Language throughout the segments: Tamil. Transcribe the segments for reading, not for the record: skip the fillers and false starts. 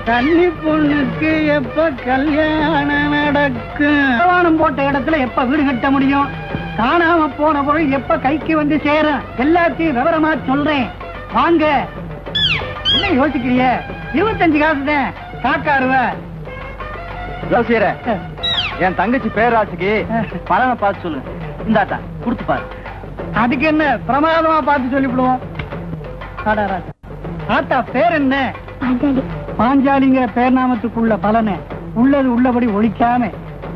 கன்னி பொண்ணுக்கு எப்ப கல்யாணம் நடக்கும்? போட்ட இடத்துல எப்ப வீடு கட்ட முடியும்? காணாம போன பொருள் எப்ப கைக்கு வந்து சேரும்? எல்லாத்தையும் விவரமா சொல்றேன், வாங்க. என்ன யோசிக்கிறிய? 25 காசு தான். காக்காருவ யோசிக்கிற என் தங்கச்சி பேராசிக்கு பலனை பார்த்து சொல்லுங்க. இந்தாத்தா கொடுத்து பாரு. அதுக்கு என்ன, பிரமாதமா பார்த்து சொல்லிவிடுவோம். ஆத்தா பேர் என்ன? பாஞ்சாலிங்கிற பேர் நாமத்துக்குள்ள பலனை உள்ளது உள்ளபடி ஒழிக்காம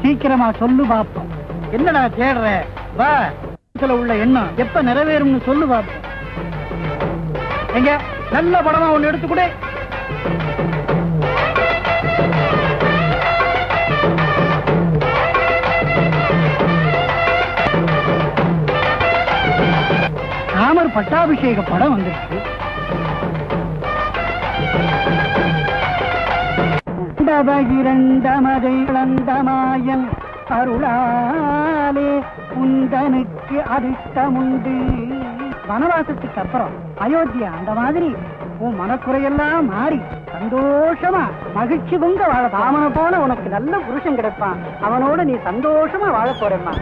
சீக்கிரமா சொல்லு பாப்போம். என்னடா தேடுற? வா, உள்ள எண்ணம் எப்ப நிறைவேறும்னு சொல்லு பாப்போம். எங்க நல்ல படமா ஒண்ணு எடுத்துக்கூட. ராமர் பட்டாபிஷேக படம் வந்துருக்கு. பகிரண்டமதை இழந்தமாயன் அருளாலே குந்தனுக்கு அதிர்ஷ்டமுண்டு. வனவாசத்துக்கு அப்புறம் அயோத்தியா அந்த மாதிரி உன் மனக்குறையெல்லாம் மாறி சந்தோஷமா மகிழ்ச்சி பொங்க வாழ. ராமனை போல உனக்கு நல்ல புருஷன் கிடைப்பான். அவனோட நீ சந்தோஷமா வாழ போறேம்மா.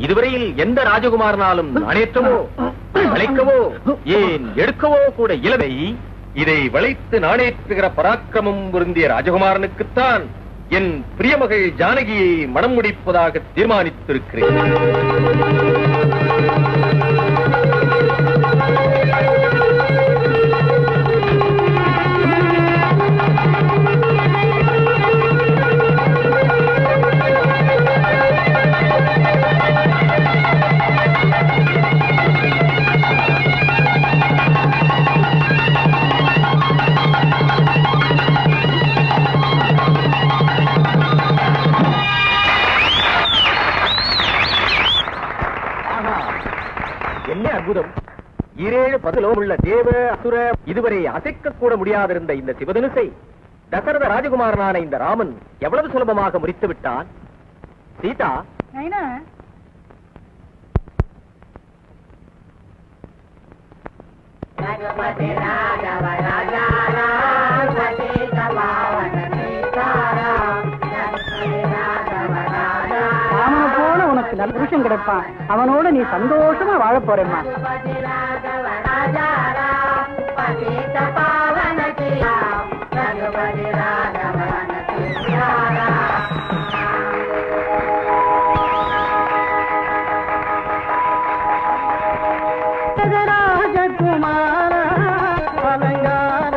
இதுவரையில் எந்த ராஜகுமாரனாலும் நாணேற்றவோ வளைக்கவோ ஏன் எடுக்கவோ கூட இயலவை. இதை வளைத்து நாணேற்றுகிற பராக்கிரமம் பொருந்திய ராஜகுமாரனுக்குத்தான் என் பிரியமகள் ஜானகியை மனம் முடிப்பதாக தீர்மானித்திருக்கிறேன். அற்புதம்! 7 பதிலோமுள்ள தேவ அசுர இதுவரை அசைக்க கூட முடியாதிருந்த இந்த சிவதனுசை தசரத ராஜகுமாரனான இந்த ராமன் எவ்வளவு சுலபமாக முறித்து விட்டான். சீதா, நல்ல புருஷன் கிடைப்பான். அவனோட நீ சந்தோஷமா வாழ போறேம்மா. ராஜகுமார அலங்கார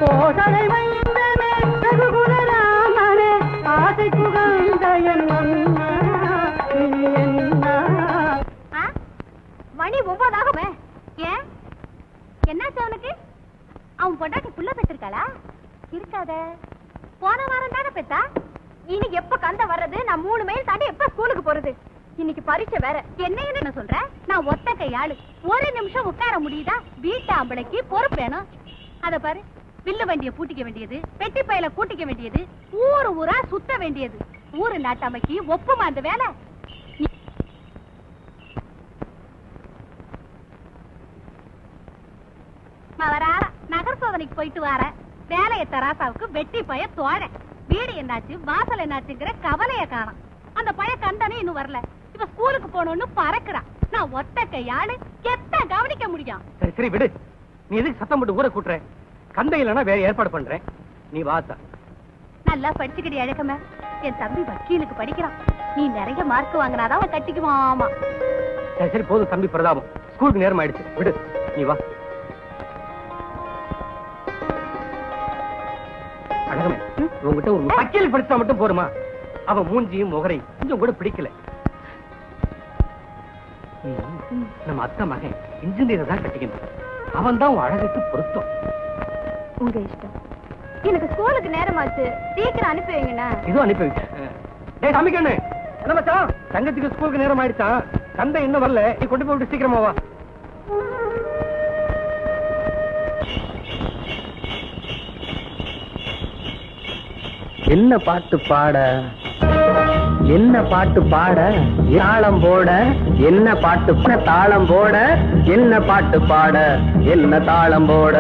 போதனை மணி 9 ஏன் என்னாச்சு அவனுக்கு? அவன் பொண்டாட்டி புள்ள பெற்றிருக்காளா? இருக்காத, போன வாரம் தானே பெத்தா. இனி எப்ப கந்த வர்றது? நான் 3 மைல் தாண்டி எப்ப ஸ்கூலுக்கு போறது? இன்னைக்கு பரீட்சை வேற. என்ன சொல்ற? நான் ஒத்த கையாளு, ஒரு நிமிஷம் உட்கார முடியுதா? வீட்டு ஆம்பளைக்கு பொறுப்பு வேணும். அத பாரு, வில்லு வண்டியை பூட்டிக்க வேண்டியது, பெட்டி பையில கூட்டிக்க வேண்டியது, ஊரா சுத்த வேண்டியது. ஊரு நாட்டாமைக்கு ஒப்புமா அந்த வேலை? நகர் சோதனைக்கு போயிட்டு வர வேலைய தராசாவுக்கு வெட்டி பய தோழ. வீடு என்னாச்சு வாசல் என்னாச்சுங்கிற கவலைய காணும். அந்த பய கண்டனே இன்னும் வரல. இப்ப ஸ்கூலுக்கு போனோம்னு பறக்குறான். நான் ஒத்த கையாளு, எத்த கவனிக்க முடியும்? சரி சரி விடு. நீ எதுக்கு சத்தம் போட்டு ஊரை கூட்டுற? கந்தை இல்லைன்னா வேற ஏற்பாடு பண்றேன். நீ வாத்தா. நல்லா படிச்சுக்கிடி அழகமே. என் தம்பி வக்கீலுக்கு படிக்கிறான். நீ நிறைய மார்க் வாங்கினாதான் அவன் கட்டிக்குவாமா. சரி சரி போதும் தம்பி பிரதாபம். ஸ்கூலுக்கு நேரம் ஆயிடுச்சு, விடு. நீ வா. அழகமே, உங்ககிட்ட ஒரு வக்கீல் படிச்சா மட்டும் போருமா? அவன் மூஞ்சியும் முகரையும் கொஞ்சம் கூட பிடிக்கல. நம்ம அத்தை மகன் இன்ஜினியரை தான் கட்டிக்கணும். அவன் தான் உன் அழகுக்கு பொருத்தம். உங்க இஷ்டம். எனக்கு ஸ்கூலுக்கு நேரமாச்சு, சீக்கிரம் அனுப்பி வைங்கண்ணா. இதுவும் அனுப்பி வைக்க. டேய் தம்பிக்கண்ணு, என்ன மச்சான், தங்கச்சிக்கு ஸ்கூலுக்கு நேரம் ஆயிடுச்சான். கந்தை இன்னும் வரல, நீ கொண்டு போய் விட்டு சீக்கிரமா வா. என்ன பாட்டு பாட? என்ன பாட்டு பாட தாளம் போட, என்ன பாட்டு தாளம் போட, என்ன பாட்டு பாட, என்ன தாளம் போட.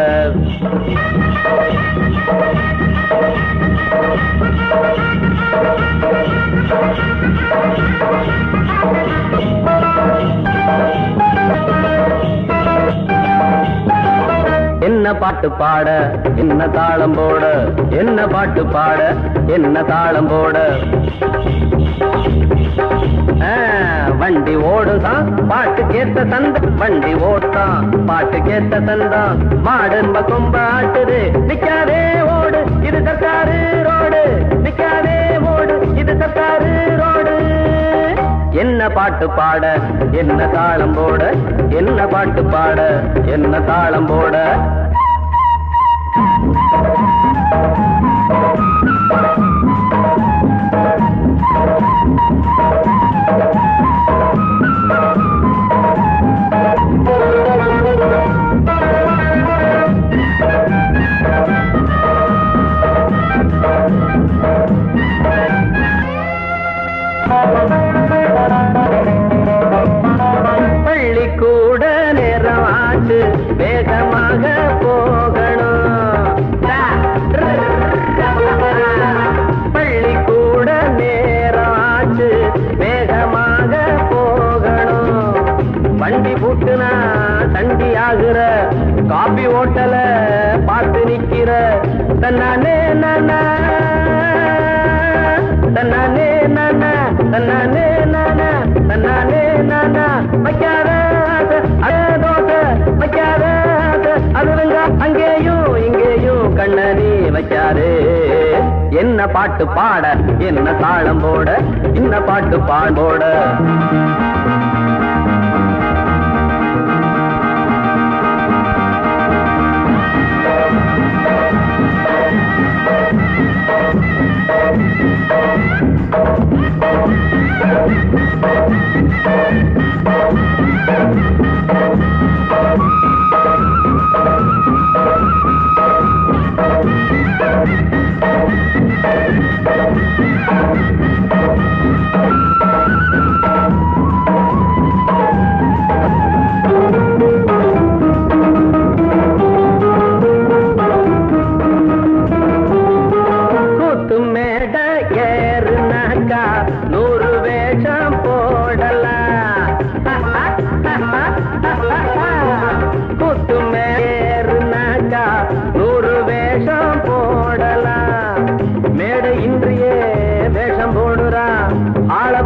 என்ன பாட்டு பாட, என்ன தாளம் போட, என்ன பாட்டு பாட, என்ன தாளம் போட. வண்டி ஓடுதான் பாட்டு கேட்ட தந்த, வண்டி ஓட்டான் பாட்டு கேட்ட தந்தான். மாடும்ப கொம்ப ஆட்டுது, நிக்காதே ஓடு இது சர்க்காரு ரோடு, நிக்காதே ஓடு இது சர்க்காரு ரோடு. என்ன பாட்டு பாட, என்ன தாளம் போட, என்ன பாட்டு பாட, என்ன தாளம் போட. பள்ளிக்கூட நேரம் ஆச்சு, வேகமாக போகணும். பள்ளிக்கூட நேரம் ஆச்சு, வேகமாக போகணும். வண்டி பூட்டுனா தண்டி ஆகுற, காபி ஓட்டல பார்த்து நிக்கிற. தன்னானே நானா, தன்னானே நானா, தன்னானே நானா, தன்னானே நானா. வைக்காத தோசை, வைக்காத அதுவங்க அங்கேயும் இங்கேயும் கண்ணனி வைக்காதே. என்ன பாட்டு பாட, என்ன தாளம் போட, என்ன பாட்டு பாடோட.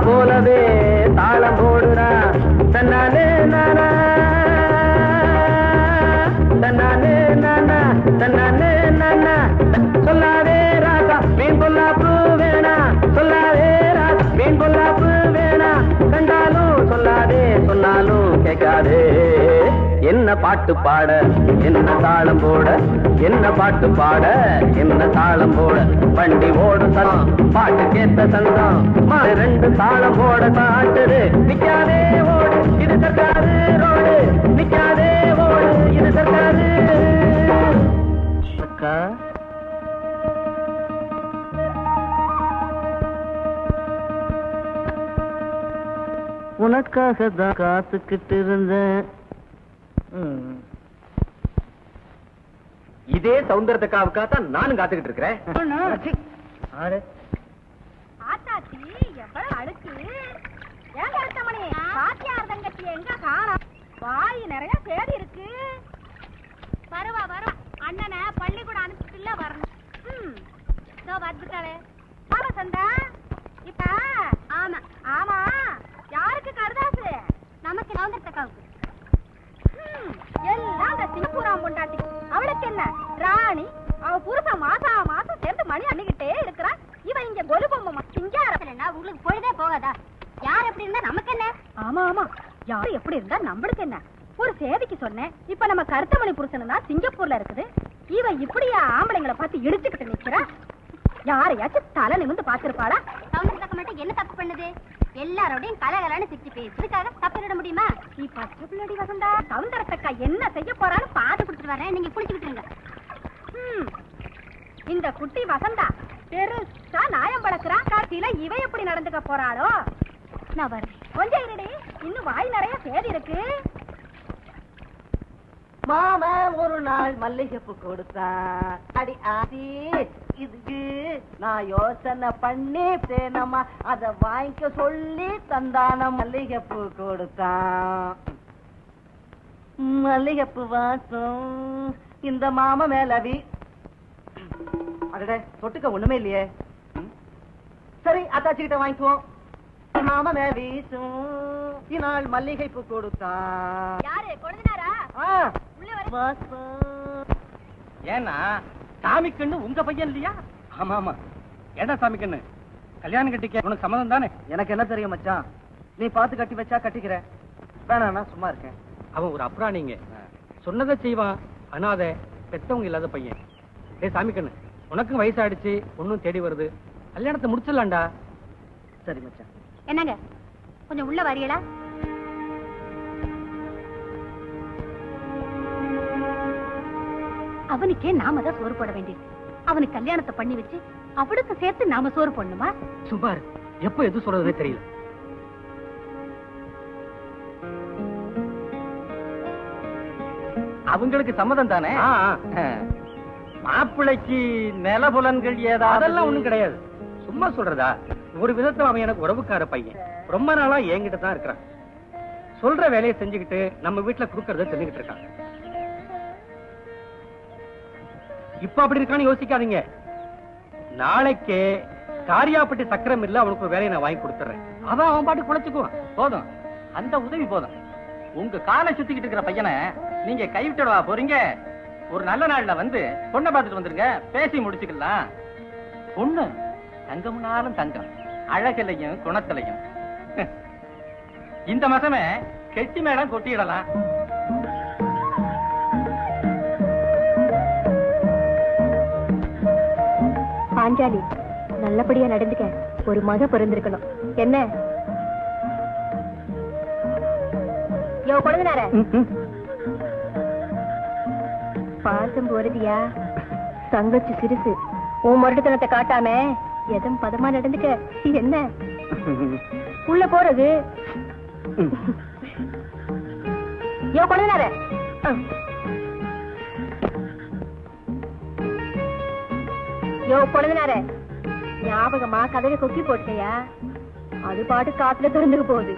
போலவே தாளம் போடுறா. தன்னானே நானா, தன்னானே நானா, தன்னானே நானா. சொல்லாதே ராசா மீன் பொல்லாப்பு வேணா, சொல்லாதே ராசா மீன் பொல்லாப்பு வேணா. கண்டாலும் சொல்லாதே, சொன்னாலும் கேட்காதே. என்ன பாட்டு பாட, என்ன தாளம் போட, என்ன பாட்டு பாட, என்ன தாளம் போட. வண்டி ஓடு சனம், பாட்டு கேட்ட சந்தம், ரெண்டு தாளம் போட பாட்டுது. நிக்காதே ஓடு இது சர்க்காரு ரோடு, நிக்காதே ஓடு இது சர்க்காரு. அக்கா உனக்காக தான் காத்துக்கிட்டு இருந்தேன். இதே சௌந்தரத்துக்காவுக்காகத்தான் நானும் காத்துக்கிட்டு இருக்கிறேன். ஆத்தாச்சி எவ்வளவு அழுக்கு. ஏன் கருத்தமணி பாத்தியார் தங்கச்சி எங்க காணோம்? வாய் நிறைய தேடி இருக்கு. வருவா வருவா, அண்ணனை பள்ளிக்கூடம் அனுப்பிட்டுல வரணும். வந்துட்டாளே ஆமா சந்தா. இப்ப ஆமா ஆமா, யாருக்கு கருதாசு? நமக்கு சௌந்தரத்துக்காவுக்கு. எல்லாம் அந்த சிங்கப்பூராம் பொண்டாட்டி. அவளுக்கு என்ன ராணி, அவ புருஷன் மாசம் சேர்ந்து மணி அண்ணிக்கிட்டே இருக்கிறான். இவன் இங்க கொலு பொம்மை சிங்காரா. உங்களுக்கு பொழுதே போகாதா? யார் எப்படி இருந்தா நமக்கு என்ன? ஆமா ஆமா, யாரு எப்படி இருந்தா நம்மளுக்கு என்ன? ஒரு சேதிக்கு சொன்னேன். இப்ப நம்ம கருத்தமணி புருஷன் தான் சிங்கப்பூர்ல இருக்குது. இவ இப்படியா ஆம்பளைங்களை பார்த்து இடிச்சுக்கிட்டு நிக்கிறா? யாரையாச்சும் தலை நிமிந்து பாத்துருப்பாளா? சௌந்தரத்துக்கு மட்டும் என்ன தப்பு பண்ணுது? எல்லாரோடையும் கலகலன்னு சிரிச்சு பேசுறதுக்காக தப்பிட முடியுமா? நீ பச்சை வசந்தா, சௌந்தரத்தக்கா என்ன செய்ய போறான்னு பாத்து குடுத்துட்டு வரேன். நீங்க குளிச்சுக்கிட்டு இருங்க. இந்த குட்டி வசந்தா பெருசா நாயம் பழக்கிறான். காட்சியில இவ எப்படி நடந்துக்க போறாளோ? நான் வரேன். கொஞ்சம் இருடி, இன்னும் வாய் நிறைய சேதி இருக்கு. மாமன் ஒரு நாள் மல்லிகைப்பூ கொடுத்தான். அடி ஆதி, இதுக்கு நான் யோசனை பண்ணி சேனமா அத வாங்கிக்க சொல்லி தந்தான. மல்லிகைப்பூ கொடுத்தான். மல்லிகைப்பூ வாசம் இந்த மாமா மேலவி. அடடே, தொட்டுக்க ஒண்ணுமே இல்லையே. சரி, அத்தாச்சிக்கிட்ட வாங்கிக்குவோம். மாமா மேல வீசும் இநாள் மல்லிகைப்பூ கொடுத்தான். யாரு கொழுந்தனாரா? உள்ள வர. ஏன்னா சாமிக்கண்ணு உங்க பையன் இல்லையா? ஆமா ஆமா. ஏடா சாமிக்கண்ணு, கல்யாணம் கட்டிக்க உனக்கு சம்மதம் தானே? எனக்கு என்ன தெரியும் மச்சான், நீ பார்த்து கட்டி வச்சா கட்டிக்கிற, வேணாம் நான் சும்மா இருக்கேன். அவன் ஒரு அப்ராணிங்க, சொன்னதை செய்வான். அனாதை, பெத்தவங்க இல்லாத பையன். டேய் சாமிக்கண்ணு, உனக்கும் வயசாயிடுச்சு, ஒன்னும் தேடி வருது, கல்யாணத்தை முடிச்சிடலாம்டா. சரி மச்சான். என்னங்க, கொஞ்சம் உள்ள வரீங்களா? அவனுக்கே நாம தான் சோறு போட வேண்டியது. அவனுக்கு கல்யாணத்தை பண்ணி வச்சு அவளுக்கு சேர்த்து நாம சோறு போடணுமா? சும்மா எப்ப எது சொல்றதே தெரியல. அவங்களுக்கு சம்மதம் தானே? மாப்பிள்ளைக்கு நிலபுலன்கள் ஏதாவது? அதெல்லாம் ஒண்ணும் கிடையாது. சும்மா சொல்றதா? ஒரு விதத்துல அவன் எனக்கு உறவுக்கார பையன், ரொம்ப நாளா என்கிட்ட தான் இருக்கிறான். சொல்ற வேலையை செஞ்சுக்கிட்டு நம்ம வீட்டுல குடுக்கறத தெரிஞ்சுக்கிட்டு இருக்கான். இப்ப அப்படி இருக்கான்னு யோசிக்காதீங்க. நாளைக்கே காரியாப்பட்டி சக்கரம் இல்ல அவனுக்கு ஒரு வேலையை நான் வாங்கி கொடுத்துறேன். அதான் அவன் பாட்டு குழைச்சுக்குவான். போதும், அந்த உதவி போதும். உங்க காலை சுத்திக்கிட்டு இருக்கிற பையனை நீங்க கைவிட்டுடவா போறீங்க? ஒரு நல்ல நாள்ல வந்து பொண்ணை பார்த்துட்டு வந்துருங்க, பேசி முடிச்சுக்கலாம். பொண்ணு தங்கம்னாலும் தங்கம், அழகிலையும் குணத்திலையும். இந்த மாசமே கெட்டி மேடம் கொட்டிடலாம். பாஞ்சாலி, நல்லபடியா நடந்துக்க. ஒரு மக பிறந்திருக்கணும். என்ன யோ கொழுந்தனார, பாசம் போறதியா? தங்கச்சி சிறுசு, உன் மருட்டுத்தனத்தை காட்டாம எதும் பதமா நடந்துக்க. என்ன உள்ள போறது? யோ கொழுந்தனார, யோ கொழுந்தனார, ஞாபகமா கதவை கொக்கி போட்டியா? அது பாட்டு காத்துல திறந்துக்க போகுது.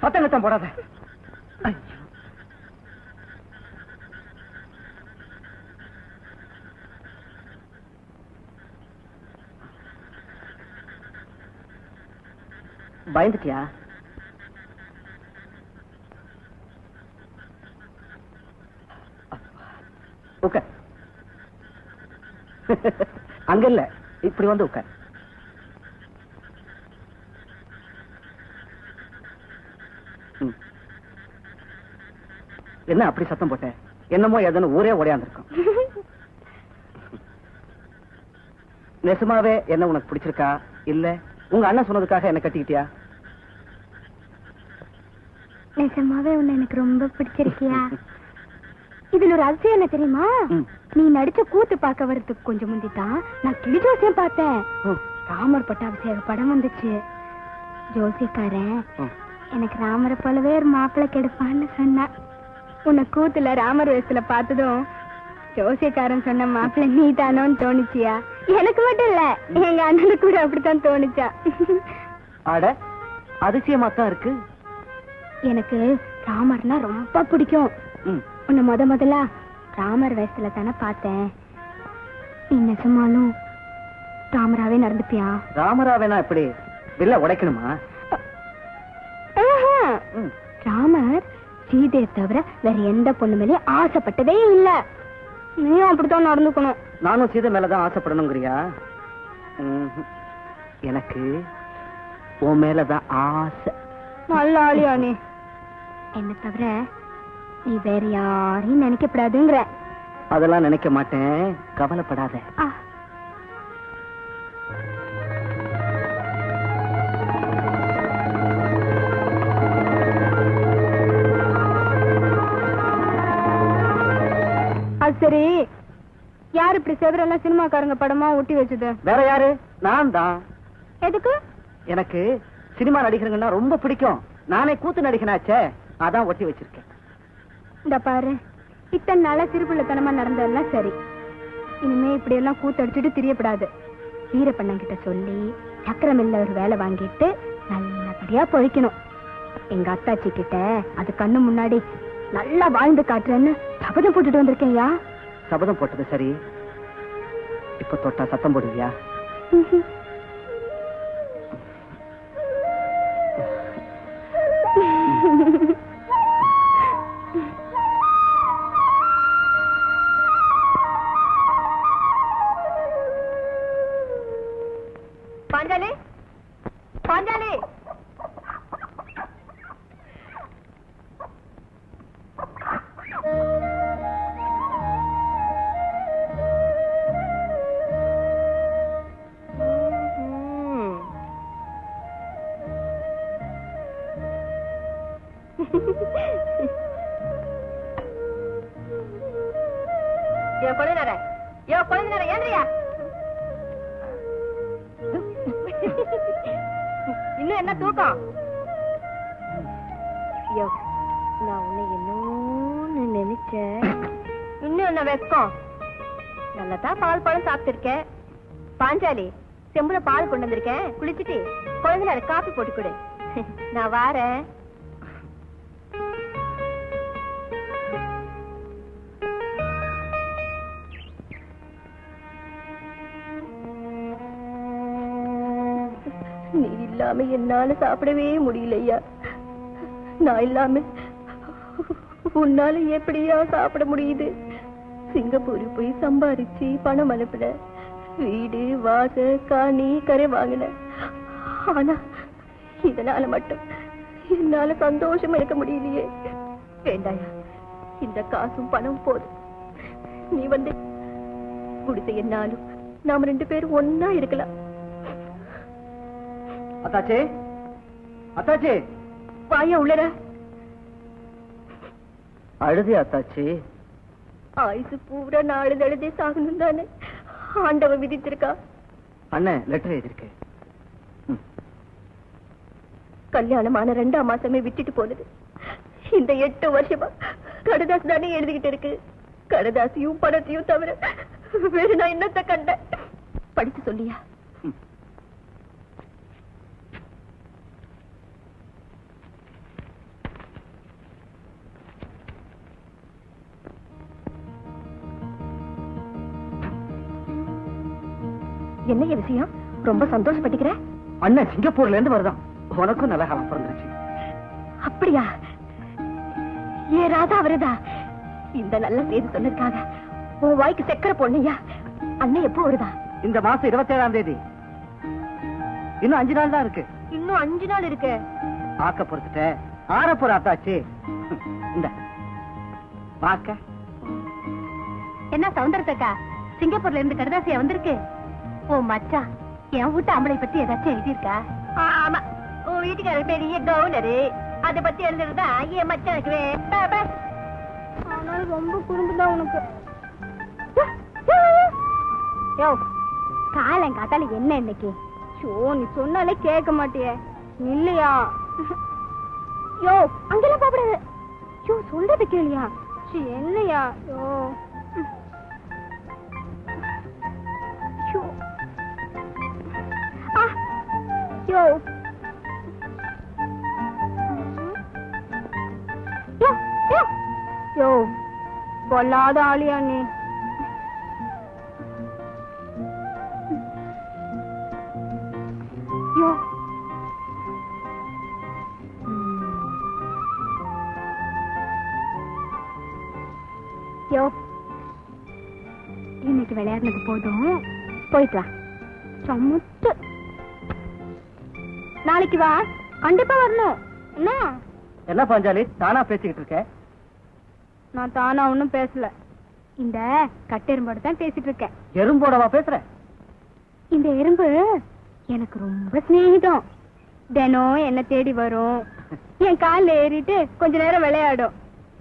சத்தங்கத்தான் போடாத. பயந்துட்டியா? உட்கார். அங்க இல்ல, இப்படி வந்து உட்கார். என்ன அப்படி சத்தம் போட்ட? என்னமோ எதனு ஊரே ஓடியாந்துருக்கும். நெசமாவே என்ன உனக்கு பிடிச்சிருக்கா இல்ல உங்க அண்ணன் சொன்னதுக்காக என்ன கட்டிக்கிட்டியா? நெசமாவே உன்னை எனக்கு ரொம்ப பிடிச்சிருக்கியா? இதுல ஒரு அதிசயம் என்ன தெரியுமா? நீ நடிச்ச கூத்து பார்க்க வரதுக்கு கொஞ்சம் முந்திதான் நான் கிளி ஜோசியம் பார்த்தேன். ராமர் பட்டாபிஷேக படம் வந்துச்சு. ஜோசியக்காரன் எனக்கு ராமரை போலவே ஒரு மாப்பிள்ளை கெடுப்பான்னு சொன்னா. உன்னை கூத்துல ராமர் வேஷத்துல பார்த்ததும் ஜோசியக்காரன் சொன்ன மாப்பிள்ளை நீ தானோன்னு தோணுச்சியா? எனக்கு மட்டும் இல்ல, எங்க அண்ணனுக்கு கூட அப்படித்தான் தோணுச்சா. அட, அதிசயமா தான் இருக்கு. எனக்கு ராமர்னா ரொம்ப பிடிக்கும். உன்னை முதல்ல ராமர் வேஷத்துல தானே பார்த்தேன். நீ நெசமாலும் ராமராவே நடந்துப்பியா? ராமராவேனா எப்படி? வில்ல உடைக்கணுமா? ராமர் சீதையை தவிர வேற எந்த பொண்ணு மேலேயும் ஆசைப்பட்டதே இல்ல. நீயும் அப்படித்தான் நடந்துக்கணும். நானும் சீதை மேலதான் ஆசைப்படணுங்கிறியா? எனக்கு உன் மேலதான் ஆசை. நல்ல ஆளியா நீ. என்ன தவிர நீ வேற யாரையும் நினைக்கப்படாதுங்கிற. அதெல்லாம் நினைக்க மாட்டேன், கவலைப்படாத. அது சரி, யாரு இப்படி செவரெல்லாம் சினிமாக்காரங்க படமா ஒட்டி வச்சது? வேற யாரு? நான் தான். எதுக்கு? எனக்கு சினிமா நடிகருங்கன்னா ரொம்ப பிடிக்கும். நானே கூத்து நடிகனாச்சே, அதான் ஒட்டி வச்சிருக்கேன். இந்த பாரு, இத்தனை நாளா சிறுபிள்ளைத்தனமா நடந்ததெல்லாம் சரி. இனிமே இப்படி எல்லாம் கூத்து அடிச்சுட்டு திரியப்படாது. வீரப்பண்ணங்கிட்ட சொல்லி சக்கரமில்ல ஒரு வேலை வாங்கிட்டு நல்லபடியா பொழைக்கணும். எங்க அத்தாச்சி கிட்ட அது கண்ணு முன்னாடி நல்லா வாழ்ந்து காட்டுறேன்னு சபதம் போட்டுட்டு வந்திருக்கேன்யா. சபதம் போட்டது சரி, இப்ப தொட்டா சத்தம் போடுவியா? பாஞ்சாலி, பாஞ்சாலி, என் குழந்தை ஏன்றியா? இன்னும் என்ன தூக்கம்? நான் உன்னை என்னன்னு நினைச்சேன். இன்னும் என்ன வெக்கம்? நல்லதான் பால் பழம் சாப்பிட்டிருக்கேன். பாஞ்சாலி, செம்புல பால் கொண்டு வந்திருக்கேன், குளிச்சுட்டு குழந்தைல காபி போட்டு கொடு. நான் வாரேன். நீ இல்லாம என்னால சாப்பிடவே முடியலையா? நான் இல்லாம உன்னால எப்படியா சாப்பிட முடியுது? சிங்கப்பூர் போய் சம்பாரிச்சு பணம் அனுப்புன, வீடு வாச காணி கரை வாங்கின. ஆனா இதனால மட்டும் என்னால சந்தோஷமா இருக்க முடியலையே. வேண்டாயா, இந்த காசும் பணம் போதும். நீ வந்து குடித்த என்னாலும் நாம 2 பேரும் ஒன்னா இருக்கலாம். அத்தாச்சே, அத்தாச்சே, வாயா உள்ளடா. அழுதி அத்தாச்சி. ஆயுசு பூரா நாலு எழுதி சாகணும் தானே ஆண்டவன் விதித்திருக்கா. அண்ணன் லெட்டர் எழுதிருக்கேன். கல்யாணமான 2ஆம் மாசமே விட்டுட்டு போனது. இந்த 8 வருஷமா கடதாசு தானே எழுதிக்கிட்டு இருக்கு. கடதாசியும் பணத்தையும் தவிர வேற நான் என்னத்தை கண்டேன்? படிச்சு சொல்லியா? என்ன விஷயம்? ரொம்ப சந்தோஷப்பட்டுக்கிற? அண்ணன் சிங்கப்பூர்ல இருந்து வருதான். உனக்கும் நல்ல காலம் பிறந்துருச்சு. அப்படியா? ஏ ராதா வருதா? இந்த நல்ல செய்தி சொன்னதுக்காக உன் வாய்க்கு சக்கரை பொண்ணையா. அண்ணன் எப்போ வருதா? இந்த மாசம் 27ஆம் தேதி. இன்னும் 5 நாள் தான் இருக்கு. இன்னும் 5 நாள் இருக்கு. ஆக்க பொறுத்துட்ட ஆற போற அத்தாச்சி. இந்த வாக்க. என்ன சவுந்தரத்தக்கா, சிங்கப்பூர்ல இருந்து கடதாசியா வந்திருக்கு? ஓ மச்சான், என் வீட்டு ஆம்பளை பத்தி ஏதாச்சும் எழுதியிருக்கா? ஆமா, உன் வீட்டுக்காரர் பெரிய கவுனரு, அதை பத்தி எழுதுறதா என் மச்சானுக்கு. ஆனால் ரொம்ப குறும்புதான் உனக்கு. யோ, காலங்காத்தால என்ன இன்னைக்கு? ஷோ, நீ சொன்னாலே கேட்க மாட்டியே. இல்லையா? யோ, அங்கெல்லாம் பாப்படாது. யோ, சொல்றது கேளியா? என்னையா? யோ யோ யோ, பொல்லாத ஆளியா நீ. யோ, யோ, விளையாடுனது போதும், போயிட்டு வா. சமுத்து. நாளைக்கு வா, கண்டிப்பா வரணும். என்ன என்ன பாஞ்சாலி தானா பேசிக்கிட்டு இருக்க? நான் தானா ஒன்னும் பேசல, இந்த கட்டெரும்போட தான் பேசிட்டு இருக்கேன். எறும்போடவா பேசுற? இந்த எறும்பு எனக்கு ரொம்ப சிநேகிதம். தினம் என்ன தேடி வரும், என் காலில் ஏறிட்டு கொஞ்ச நேரம் விளையாடும்.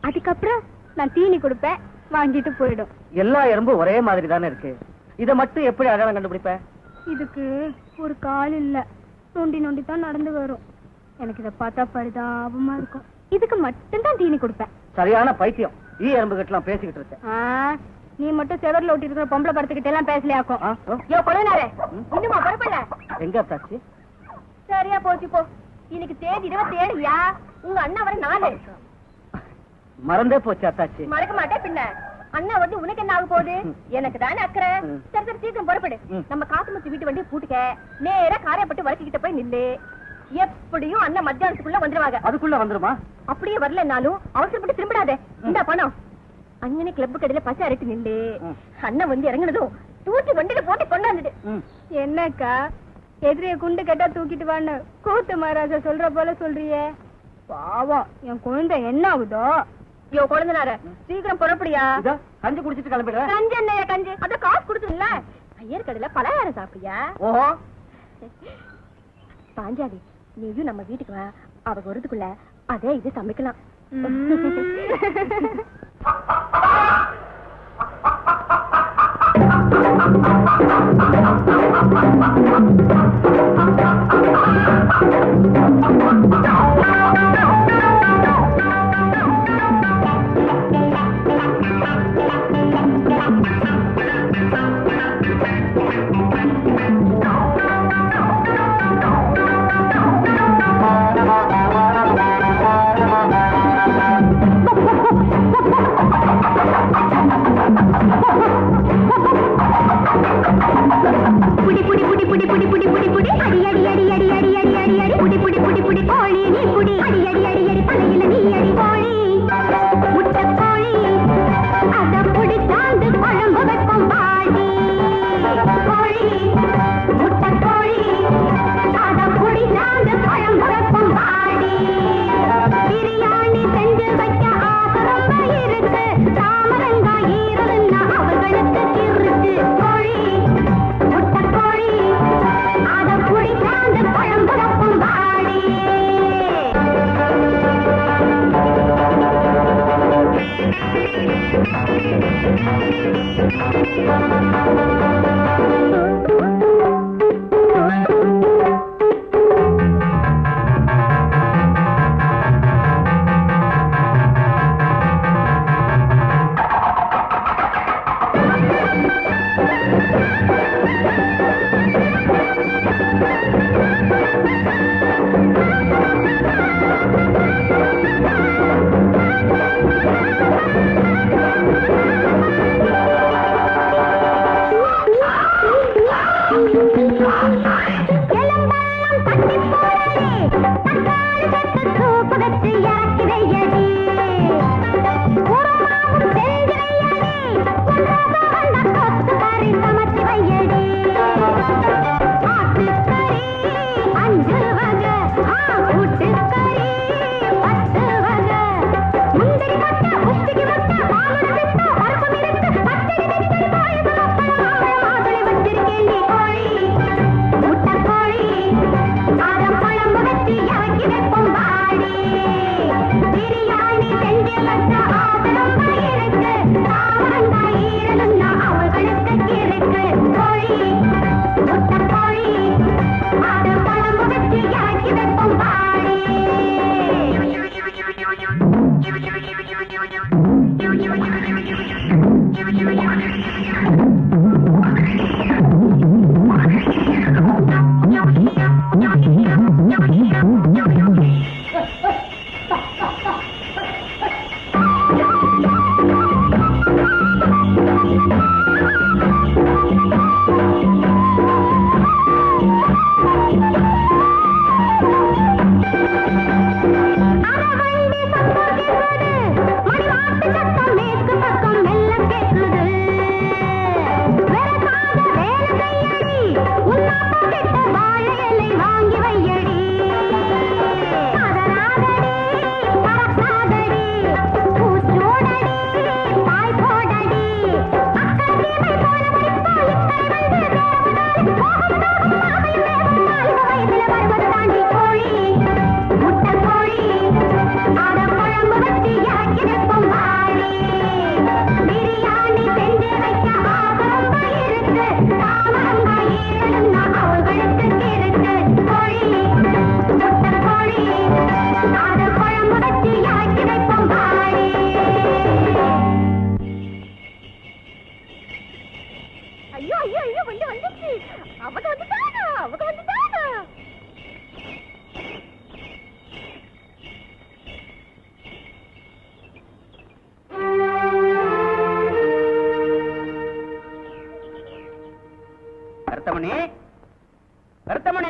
அதுக்கப்புறம் நான் தீனி கொடுப்பேன், வாங்கிட்டு போயிடும். எல்லா எறும்பும் ஒரே மாதிரி தானே இருக்கு, இதை மட்டும் எப்படி அடையாளம் கண்டுபிடிப்ப? இதுக்கு ஒரு கால் இல்ல, நொண்டி நொண்டி தான் நடந்து வரும். எனக்கு இதை பார்த்தா பரிதாபமா இருக்கும். இதுக்கு மட்டும்தான் தீனி கொடுப்பேன். சரியான பைத்தியம், ஈ எறும்பு கிட்ட பேசிக்கிட்டு இருக்க. நீ மட்டும் செவர்ல ஒட்டி இருக்கிற பொம்பளை படத்துக்கிட்ட எல்லாம் பேசலையாக்கும். யோ கொழுனாரே, இன்னுமா பரப்பல? எங்க தாச்சி? சரியா போச்சு போ. இன்னைக்கு தேதி 27யா? உங்க அண்ணா வர 4. மறந்தே போச்சு அத்தாச்சி. மறக்க மாட்டேன் பின்ன. அண்ணா வந்து உனக்கு என்ன ஆக போகுது? எனக்கு தானே அக்கறை. சரி சரி சீக்கிரம் புறப்படு. நம்ம காசுமுத்து வீட்டு வண்டியை பூட்டுக்க, நேரா காரையப்பட்டு வரைக்கிட்ட போய் நில்லு. எப்படியும் அண்ணன் மத்தியானத்துக்குள்ள வந்துருவாங்க. அதுக்குள்ள வந்துருமா? அப்படியே வரலனாலும் அவசரப்பட்டு திரும்பிடாதே. இந்த பணம் அங்கனே கிளப் கடையில பச்சை அரைட்டு நில்லு. அண்ணன் வந்து இறங்குனதும் தூக்கி வண்டியில போட்டு கொண்டாந்துடு. என்னக்கா எதிரே குண்டு கட்டா தூக்கிட்டு வான்னு கூத்து மகாராஜா சொல்ற போல சொல்றியே. பாவம் என் குழந்தை என்ன ஆகுதோ. யோ குழந்தைனார சீக்கிரம் புறப்படியா. கஞ்சி குடிச்சிட்டு கிளம்பிடுற. கஞ்சி என்னையா கஞ்சி? அத காசு கொடுத்துல ஐயர் கடையில பலகாரம் சாப்பிடியா? ஓஹோ. பாஞ்சாலி நீயும் நம்ம வீட்டுக்கு வா, அவங்க வரதுக்குள்ள அதே இது சமைக்கலாம். புடி புடி புடி புடி புடி புடி புடி புடி அடி அடி அடி அடி அடி அடி அடி அடி புடி புடி புடி புடி கோழி நீ புடி அடி அடி அடி அடி தலையில நீ அடி கோழி முட்டை கோழி அத புடி சாந்து குழம்பு வைப்போம் பாடி கோழி முட்டை கோழி அத புடி சாந்து குழம்பு வைப்போம் பாடி பிரியாணி செஞ்சு வைக்க ஆசை ரொம்ப இருக்கு தாமரங்காய் ஈரல்னா அவர்களுக்கு இருக்கு கோழி முட்டை கோழி அத புடி சாந்து குழம்பு வைப்போம் பாடி.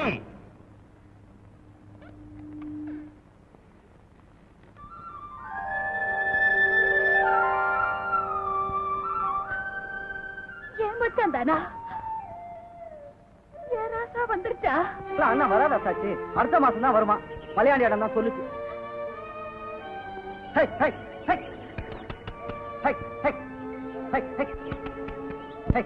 ஏன் மச்சான் தானா? ஏன் ராசா வந்துருச்சா? அண்ணா வராதா சாச்சி? அடுத்த மாசம் தான் வருமா? மலையாளி இடம் தான் சொல்லுச்சு. High high high high high high high high.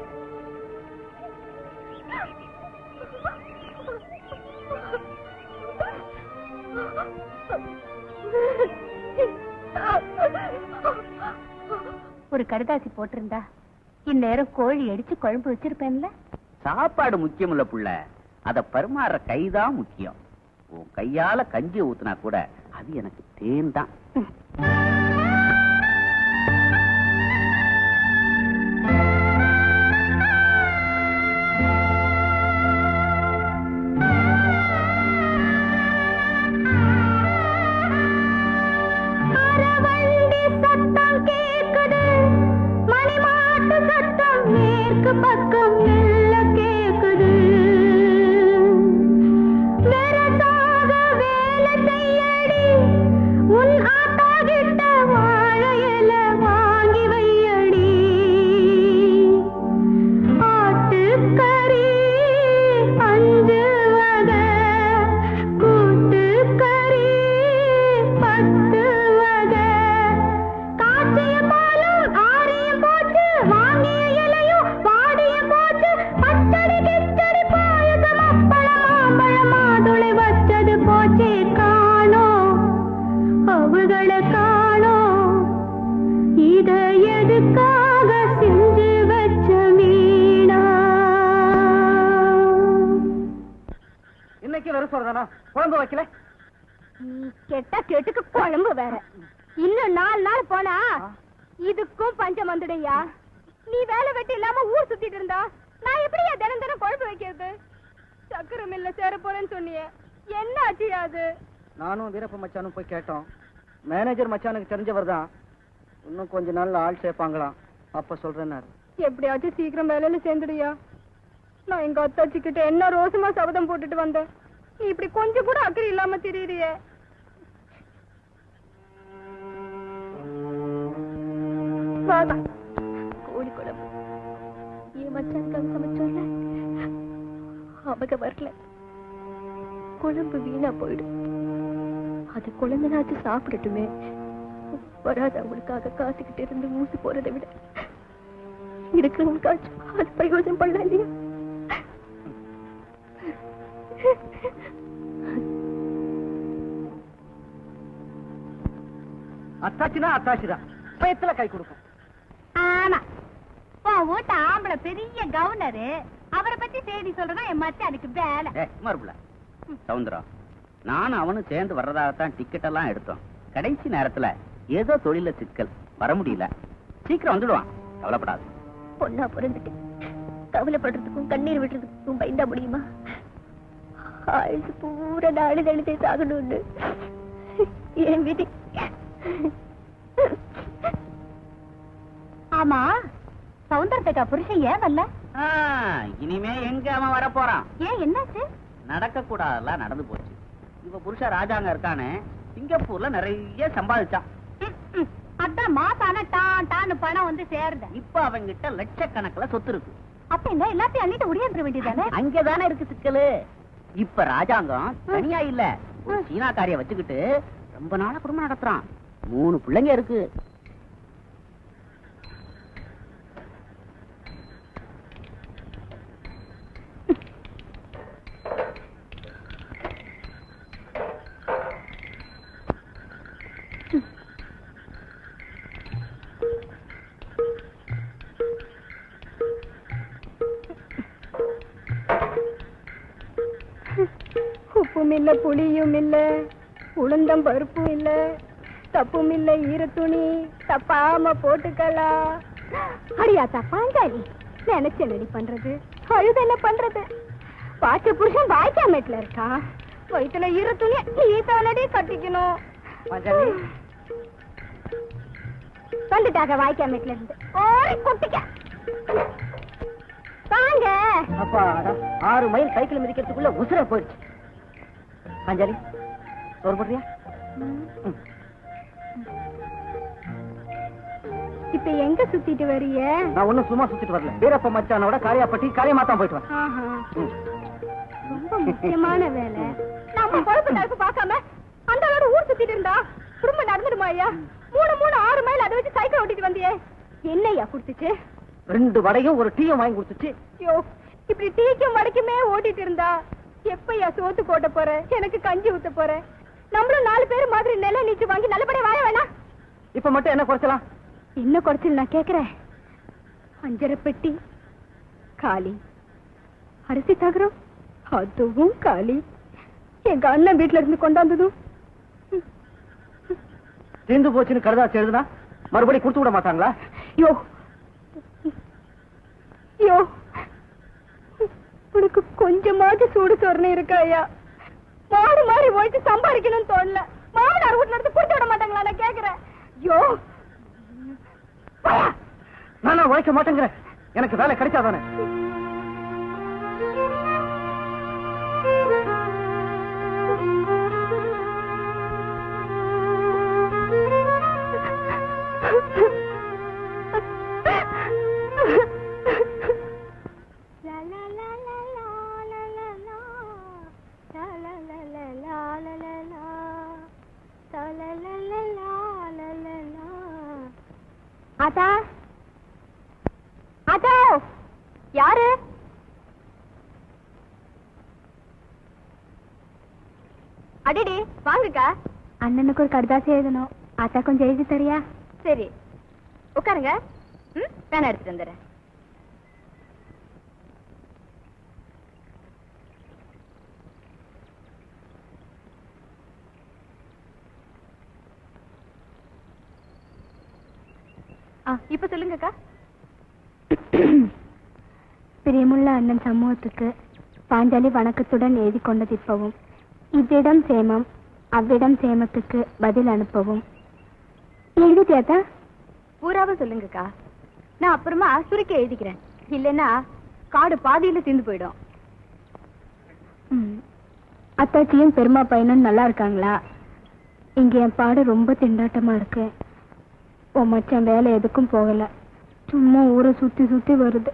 ஒரு கடுதாசி போட்டிருந்தா இந்நேரம் கோழி அடிச்சு குழம்பு வச்சிருப்பேன்ல. சாப்பாடு முக்கியம் இல்ல புள்ள, அத பரிமாற கைதான் முக்கியம். உன் கையால கஞ்சி ஊத்துனா கூட அது எனக்கு தேன் தான். பக்கம் மெல்ல கேக்குது, வெரசாக வேலை செய்யடி, உன் ஆத்தா கிட்ட வாழையில வாங்கி வையடி. ஆட்டுக்கறி 5 வகை, கூட்டுக்கறி 10 வகை, காய்ச்சிய பாலும் ஆறியும் போச்சு, வாங்கிய இலையும் பாடியும் போச்சு, பச்சடி கிச்சடி பாயசம் அப்பளம் மாம்பழம் மாதுளை வச்சது போச்சே காணோம், அவகளை காணோம். இத எதுக்காக செஞ்சு வச்ச வீணா? இன்னைக்கு வெறும் சொல்றதானா? குழம்பு வைக்கல? கெட்ட கெட்டுக்கு குழம்பு வேற. இன்னும் 4 நாள் போனா இதுக்கும் பஞ்சம் வந்துடுயா. நீ வேலை வெட்டி இல்லாம ஊர் சுத்திட்டு இருந்தா நான் எப்படியா தினம் தினம் குழம்பு வைக்கிறது? சக்கரை மில்ல சேர போறேன்னு சொன்னியே, என்ன ஆச்சியாது? நானும் வீரப்ப மச்சானும் போய் கேட்டோம். மேனேஜர் மச்சானுக்கு தெரிஞ்சவர் தான். இன்னும் கொஞ்ச நாள்ல ஆள் சேர்ப்பாங்களாம். அப்ப சொல்றேன்னாரு. எப்படியாச்சும் சீக்கிரம் வேலையில சேர்ந்துடுயா. நான் எங்க அத்தாச்சி கிட்ட என்ன ரோசமா சபதம் போட்டுட்டு வந்தேன். நீ இப்படி கொஞ்சம் கூட அக்கறை இல்லாம திரியிறியே. வாடா கோழி குழம்பு என் மச்சானுக்காக சமைச்சோம்ல, அவங்க வரல. குழம்பு வீணா போயிடும். அது குழந்தைனாச்சு சாப்பிடட்டுமே. வராது அவங்களுக்காக காத்துக்கிட்டு இருந்து மூசி போறதை விட இருக்கிறவங்களுக்காச்சும் அது பிரயோஜனம் பண்ணலாம் இல்லையா? அத்தாச்சினா அத்தாச்சிதான், பயத்துல கை கொடுக்கும். ஆமா, உன் வீட்டு ஆம்பளை பெரிய கவர்னரு, அவரை பத்தி செய்தி சொல்றதா என் மச்சானுக்கு வேலை. மறுபுல சவுந்தரம், நானும் அவனும் சேர்ந்து வர்றதாகத்தான் டிக்கெட் எல்லாம் எடுத்தோம். கடைசி நேரத்துல ஏதோ தொழில சிக்கல், வர முடியல. சீக்கிரம் வந்துடுவான், கவலைப்படாது. பொண்ணா பிறந்துட்டு கவலைப்படுறதுக்கும் கண்ணீர் விடுறதுக்கும் பயந்தா முடியுமா? ஆயுது பூரா நாடு எழுதி சாகணும்னு என் விதி. ஆமா, சவுந்தரத்துக்கா புருஷன் ஏன் வரல? இனிமே எங்க அவன் வர போறான்? ஏன், என்னாச்சு? நடக்க கூடாதெல்லாம் நடந்து போச்சு. இவ புருஷ ராஜாங்க இருக்கானே, சிங்கப்பூர்ல நிறைய சம்பாதிச்சான். அதான் மாசான டான் டான்னு பணம் வந்து சேருது. இப்ப அவங்கிட்ட லட்சக்கணக்கில் சொத்து இருக்கு. அப்ப என்ன எல்லாத்தையும் அள்ளிட்டு ஒடியாந்துட வேண்டியதானே? அங்கதானே இருக்கு சிக்கலு. இப்ப ராஜாங்கம் தனியா இல்ல, ஒரு சீனாக்காரிய வச்சுக்கிட்டு ரொம்ப நாளா குடும்பம் நடத்துறான். 3 பிள்ளைங்க இருக்கு. உப்பும் இல்ல, புளியும் இல்ல, உளுந்தம் பருப்பும் இல்ல, தப்பும் இல்ல, ஈரத்துணி தப்பாம போட்டுக்கலாம். அடியா தப்பாஞ்சாலி, நினைச்ச நடி பண்றது, அழுது என்ன பண்றது? பாச்ச புருஷன் வாய்க்காமேட்ல இருக்கா, வயிற்றுல ஈரத்துணி நீ தானடி கட்டிக்கணும். வந்துட்டாக வாய்க்காமேட்ல இருந்து. ஓய் குட்டிக்க வாங்க. அப்பாடா 6 மைல் சைக்கிள் மிதிக்கிறதுக்குள்ள உசுர போயிடுச்சு. அஞ்சலி சோறு போடுறியா? இப்ப எங்க சுத்திட்டு வரிய? நான் ஒண்ணும் சும்மா சுத்திட்டு வரல. வீரப்ப மச்சானோட காரியாப்பட்டி காரியமாத்தான் போயிட்டு வரேன். ரொம்ப முக்கியமான வேலை. நம்ம பொறுப்பு தரப்பு பார்க்காம அந்த அளவு ஊர் சுத்திட்டு இருந்தா குடும்பம் நடந்துடுமா ஐயா? 6 மைல் அதை வச்சு சைக்கிள் ஓட்டிட்டு வந்தியே, என்னையா குடுத்துச்சு? 2 வடையும் ஒரு டீயும் வாங்கி கொடுத்துச்சு. ஐயோ, இப்படி டீக்கும் வடைக்குமே ஓட்டிட்டு இருந்தா எப்பயா சோத்து போட்ட போற? எனக்கு கஞ்சி ஊத்த போற? நம்மளும் 4 பேர் மாதிரி நில நீச்சு வாங்கி நல்லபடியா வாழ வேணாம். இப்ப மட்டும் என்ன குறைச்சலாம்? என்ன குறைச்சல் நான் கேக்குறேன். 5 பெட்டி காலி, அரிசி தகரம் அதுவும் காலி. எங்க அண்ணன் வீட்டுல இருந்து கொண்டாந்ததும் தீர்ந்து போச்சுன்னு கருதாச்சு எழுதுனா மறுபடியும் கொடுத்து விட மாட்டாங்களா? யோ யோ, உனக்கு கொஞ்சமாவது சூடு சொரணை இருக்கா ஐயா? மாடு மாதிரி ஓய்த்து சம்பாதிக்கணும்னு தோணல. மாமனார் வீட்டுல இருந்து கொடுத்து விட மாட்டாங்களா நான் கேக்குறேன். யோ, நானா உழைக்க மாட்டேங்கிறேன். எனக்கு வேலை கிடைச்சாதானே. ஆத்தா, ஆத்தா, யாரு? அடிடி வாங்குக்கா. அண்ணனுக்கு ஒரு கடிதாசி எழுதணும். ஆத்தா கொஞ்சம் எழுதி தரியா? சரி, உட்காருங்க. பேனா எடுத்துட்டு வந்துடுறேன். இப்ப சொல்லுங்கக்கா. பிரியமுள்ள அண்ணன் சமூகத்துக்கு பாஞ்சாலி வணக்கத்துடன் எழுதி கொண்டது இப்பவும். இவ்விடம் சேமம் அவ்விடம் சேமத்துக்கு பதில் அனுப்பவும். எழுதிட்டியாத்தா? பூராவும் சொல்லுங்கக்கா. நான் அப்புறமா சுருக்கி எழுதிக்கிறேன். இல்லைன்னா காடு பாதியில தீர்ந்து போயிடும். அத்தாச்சியும் பெருமா பையனும் நல்லா இருக்காங்களா? இங்க என் பாடு ரொம்ப திண்டாட்டமா இருக்கு. உன் மச்சான் வேலை எதுக்கும் போகல, சும்மா ஊரை சுத்தி சுத்தி வருது.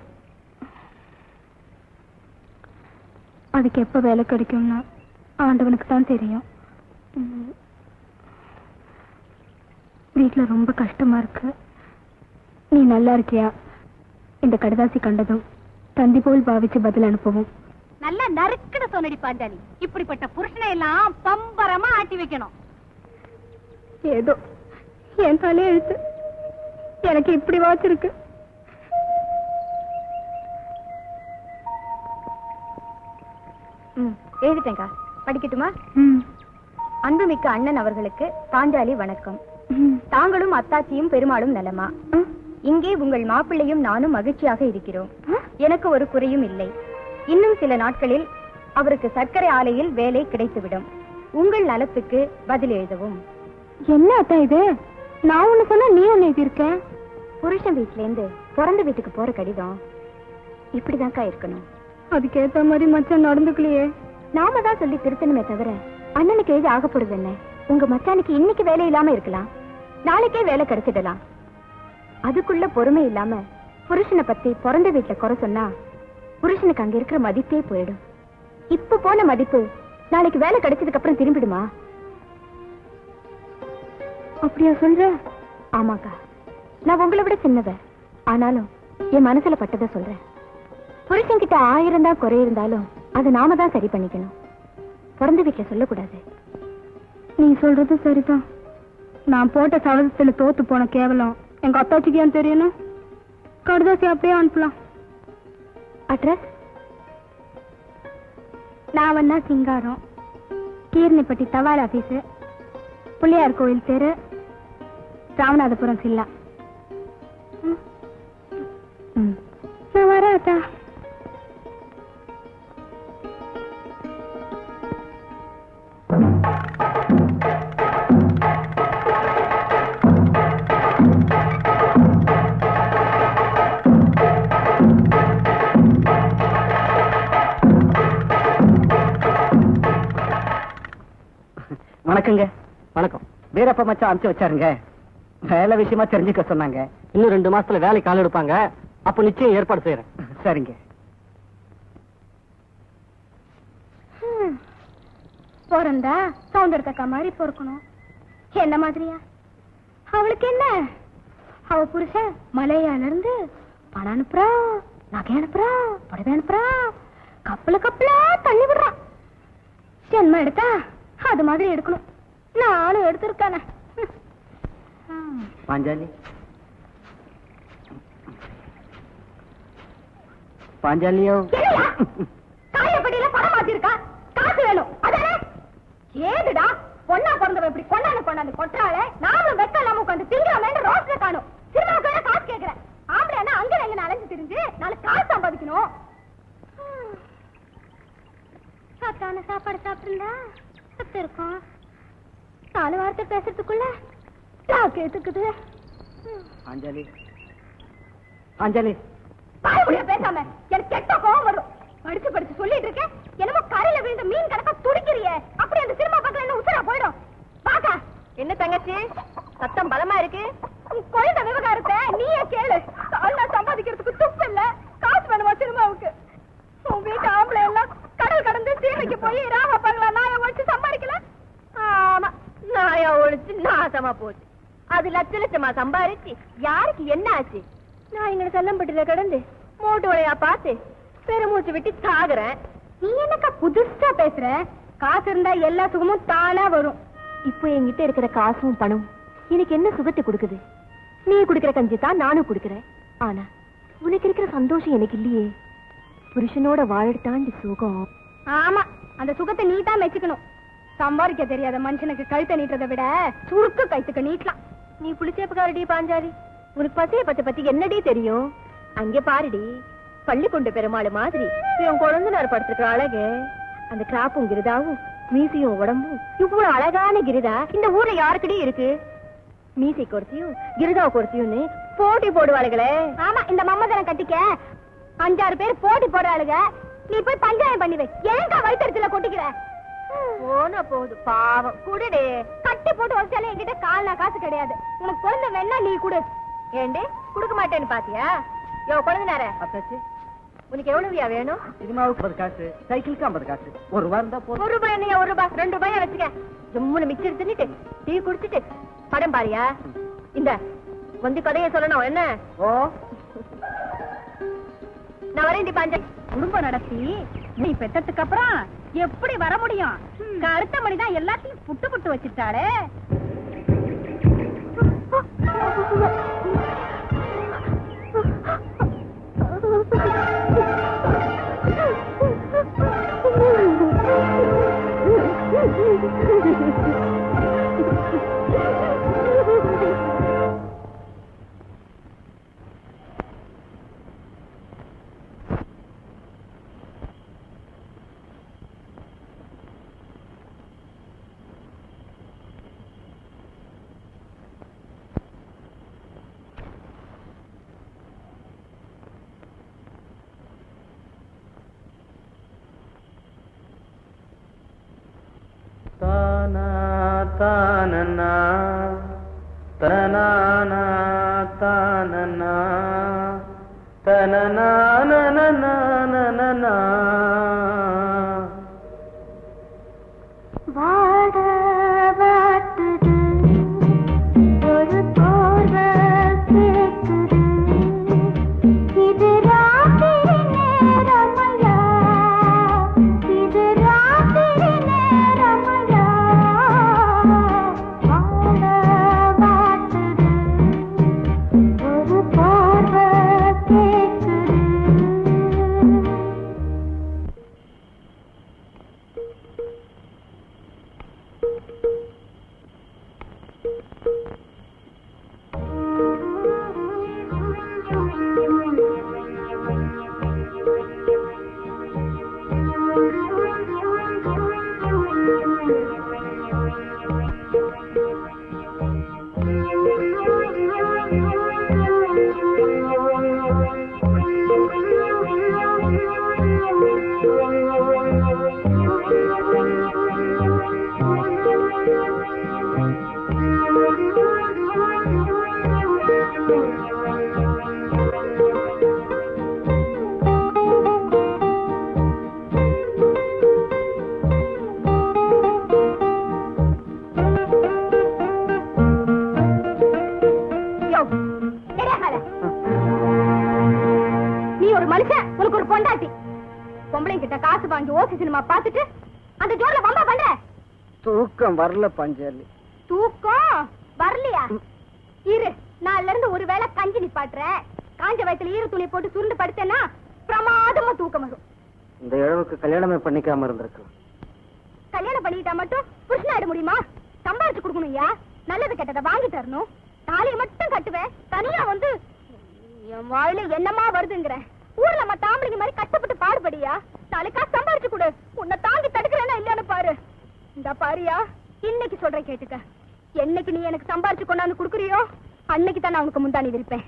அதுக்கு எப்ப வேலை கிடைக்கும்னா ஆண்டவனுக்கு தான் தெரியும். வீட்டுல ரொம்ப கஷ்டமா இருக்கு. நீ நல்லா இருக்கியா? இந்த கடிதாசி கண்டதும் தந்தி போல் பாவிச்சு பதில் அனுப்பவும். நல்லா நறுக்குன்னு சொன்னடி பாஞ்சாலி. இப்படிப்பட்ட புருஷனை எல்லாம் பம்பரமா ஆட்டி வைக்கணும். ஏதோ என் தலை எழுத்து எனக்கு இப்படி வாச்சிருக்கு. எழுதிட்டேங்கா, படிக்கட்டுமா? அன்புமிக்க அண்ணன் அவர்களுக்கு பாஞ்சாலி வணக்கம். தாங்களும் அத்தாச்சியும் பெருமாளும் நலமா? இங்கே உங்கள் மாப்பிள்ளையும் நானும் மகிழ்ச்சியாக இருக்கிறோம். எனக்கு ஒரு குறையும் இல்லை. இன்னும் சில நாட்களில் அவருக்கு சர்க்கரை ஆலையில் வேலை கிடைத்துவிடும். உங்கள் நலத்துக்கு பதில் எழுதவும். என்ன அத்தா இது? நான் ஒண்ணு சொன்னா நீ ஒண்ணு எழுதியிருக்க. புருஷன் வீட்டுல இருந்து பிறந்த வீட்டுக்கு போற கடிதம் இப்படிதான்க்கா இருக்கணும். அதுக்கேத்த மாதிரி மச்சான் நடந்துக்கலையே. நாம தான் சொல்லி திருத்தணுமே தவிர அண்ணனுக்கு எழுதி ஆகப்படுது என்ன? உங்க மச்சானுக்கு இன்னைக்கு வேலை இல்லாம இருக்கலாம், நாளைக்கே வேலை கிடைச்சிடலாம். அதுக்குள்ள பொறுமை இல்லாம புருஷனை பத்தி பிறந்த வீட்டுல குறை சொன்னா புருஷனுக்கு அங்க இருக்கிற மதிப்பே போயிடும். இப்ப போன மதிப்பு நாளைக்கு வேலை கிடைச்சதுக்கு அப்புறம் திரும்பிடுமா? அப்படியா சொல்ற? ஆமாக்கா, நான் உங்களை விட சின்னவ. ஆனாலும் என் மனசுல பட்டதை சொல்றேன். புருஷன் கிட்ட 1000 தான் குறை இருந்தாலும் அதை நாம தான் சரி பண்ணிக்கணும். பிறந்த வீட்டுல சொல்லக்கூடாது. நீ சொல்றது சரிதான். நான் போட்ட சவதத்துல தோத்து போன கேவலம் எங்க அத்தாச்சிக்கு ஏன் தெரியணும்? கடுதாசி அப்படியே அனுப்பலாம். அட்ரஸ் நான் வந்தா சிங்காரம், கீர்னிப்பட்டி தபால் ஆபீஸ், பிள்ளையார் கோயில் தெரு, ராமநாதபுரம் சில்லா. நான் வரேன் அத்தா. வணக்கங்க. வணக்கம். வீரப்ப மச்சான் அனுப்பிச்சு வச்சாருங்க. வேலை விஷயமா தெரிஞ்சுக்க சொன்னாங்க. இன்னும் 2 மாசத்துல வேலை கால் எடுப்பாங்க. அப்ப நிச்சயம் ஏற்பாடு செய்யறேன். சரிங்க. பிறந்தா சௌந்தரத்தக்கா மாதிரி பொறுக்கணும். என்ன மாதிரியா? அவளுக்கு என்ன? அவ புருஷன் மலையால இருந்து பணம் அனுப்புறா, நகை அனுப்புறா, புடவை அனுப்புறா, கப்பலா தள்ளி விடுறான். ஜென்மம் எடுத்தா அது மாதிரி எடுக்கணும். நானும் எடுத்திருக்கானே. பாஞ்சாலி, பாஞ்சாலியோ காயப்படியில பணம் மாத்திருக்கா. காசு வேணும். அதானே? ஏதுடா பொண்ணா பிறந்தவ இப்படி கொண்டாந்து கொட்டாளே. நாமளும் வெக்க இல்லாம உட்காந்து திங்காமேன்னு ரோஸ்ல காணும். சினிமாவுக்கு காசு கேட்கிறேன். ஆம்பளை அங்க எங்க அலைஞ்சு திரிஞ்சு நாளைக்கு காசு சம்பாதிக்கணும். சத்தான சாப்பாடு சாப்பிட்டுருந்தா சத்து இருக்கும். 4 வார்த்தை பேசுறதுக்குள்ள கேட்டுக்குது. பாஞ்சாலி, பாஞ்சாலி, பாயமுடியா பேசாம எனக்கு கெட்ட கோவம் வரும். படிச்சு சொல்லிட்டு இருக்கேன். என்னமோ கரையில விழுந்த மீன் கணக்கா துடிக்கிறியே. அப்படி அந்த சினிமா பக்கம் என்ன உசுரா போயிடும். பாக்கா என்ன தங்கச்சி சத்தம் பலமா இருக்கு. குழந்தை விவகாரத்தை நீயே கேளு. கால்ல சம்பாதிக்கிறதுக்கு துப்பு இல்ல. காசு வேணுமா சினிமாவுக்கு? உன் வீட்டு ஆம்பளை எல்லாம் கடல் கடந்து சீமைக்கு போய் ராவ பங்களா நாய ஒழிச்சு சம்பாதிக்கல. ஆமா, நாயா ஒழிச்சு நாசமா போச்சு. அது லட்சமா சம்பாதிச்சு யாருக்கு என்ன ஆச்சு? நான் எங்களை செல்லம்பட்டில கடந்து மோட்டு வளையா பார்த்து பெருமூச்சு விட்டு சாகுறேன். நீ என்னக்கா புதுசா பேசுற? காசு இருந்தா எல்லா சுகமும் தானா வரும். இப்போ என்கிட்ட இருக்கிற காசும் பணம் எனக்கு என்ன சுகத்தை கொடுக்குது? நீ குடுக்கிற கஞ்சி தான் நானும் குடுக்கிறேன். ஆனா உனக்கு இருக்கிற சந்தோஷம் எனக்கு இல்லையே. புருஷனோட வாழத்தாண்டி சுகம். ஆமா, அந்த சுகத்தை நீ தான் மெச்சுக்கணும். சம்பாதிக்க தெரியாத மனுஷனுக்கு கழுத்தை நீட்டதை விட சுருக்கு கைத்துக்க நீட்டலாம். நீ புளிச்சேப்புக்காரடி பாஞ்சாலி. உனக்கு பசிய பத்தி என்னடி தெரியும்? அங்கே பாருடி, பள்ளிக்கொண்டு பெருமாள் மாதிரி இவன் குழந்தைனார் படுத்துக்கிற அழகு. அந்த கிராப்பும் கிரிதாவும் மீசையும் உடம்பும் இவ்வளவு அழகான கிரிதா இந்த ஊர்ல யாருக்கடி இருக்கு? மீசை கொடுத்தியும் கிரிதா கொடுத்தியும்னு போட்டி போடுவாளுகளே. ஆமா, இந்த மம்மதனை கட்டிக்க 5-6 பேர் போட்டி போடுறாளுங்க. நீ போய் பஞ்சாயம் பண்ணிவை. ஏங்கா வயிற்றுல கொட்டிக்கிற? போன போது பாவம் குடுடே. கட்டி போட்டு வச்சாலே என்கிட்ட கால்னா காசு கிடையாது. உனக்கு குழந்தை வேணா நீ குடு. ஏண்டே குடுக்க மாட்டேன்னு பாத்தியா? யோ குழந்தைனார, உனக்கு எவ்வளவுயா வேணும்? சினிமாவுக்கு 50 காசு, சைக்கிளுக்கு 50 காசு. 1 ரூபா இருந்தா போதும். 1 ரூபாய் என்னையா? 1 ரூபாய் 2 ரூபாயா வச்சுக்க. ஜம்முன்னு மிச்சர் தின்னுட்டு டீ குடிச்சிட்டு படம் பாரியா? இந்த வந்து கதையை சொல்லணும் என்ன? ஓ, நான் வரேன் பாஞ்சாலி. குடும்பம் நடத்தி நீ பெற்றதுக்கு அப்புறம் எப்படி வர முடியும்? அடுத்த மணிதான் எல்லாத்தையும் புட்டு வச்சுட்டாளே. தானனா தனனா தானனா தனனா நனனா வாட வாட்டுது ஒரு போர்வை கேக்குது. இது ராத்திரி நேரமயா, இது ராத்திரி நேரமயா. வாட வாட்டுது ஒரு போர்வை கேக்குது. பொண்டாட்டி. பொம்பளைங்க கிட்ட காசு வாங்கி ஓசி சினிமா பார்த்துட்டு அந்த ஜோர்ல வம்பா பண்ற. தூக்கம் வரல பஞ்சாலி. தூக்கம் வரலையா? இரு, நாள்ல இருந்து ஒரு வேளை கஞ்சி நிப்பாட்டுற. காஞ்ச வயத்துல ஈர துணி போட்டு சுருண்டு படுத்தேன்னா பிரமாதமா தூக்கம் வரும். இந்த இழவுக்கு கல்யாணமே பண்ணிக்காம இருந்திருக்கலாம். கல்யாணம் பண்ணிக்கிட்டா மட்டும் புருஷனாயிட முடியுமா? சம்பாரிச்சு கொடுக்கணும்யா. நல்லது கெட்டதை வாங்கி தரணும். தாலியை மட்டும் கட்டுவேன். தனியா வந்து என் வாயில என்னமா வருதுங்கிற ஊர்ல மத்த ஆம்பளைங்க மாதிரி கஷ்டப்பட்டு பாடுபடியா. நாளைக்கா சம்பாரிச்சு கொடு. உன்னை தாங்கி தடுக்கிறேன்னா இல்லன்னு பாரு. இந்த பாரியா, இன்னைக்கு சொல்றேன் கேட்டுக்க. என்னைக்கு நீ எனக்கு சம்பாரிச்சு கொண்டாந்து குடுக்குறியோ அன்னைக்கு தான் நான் உனக்கு முந்தானி விரிப்பேன்.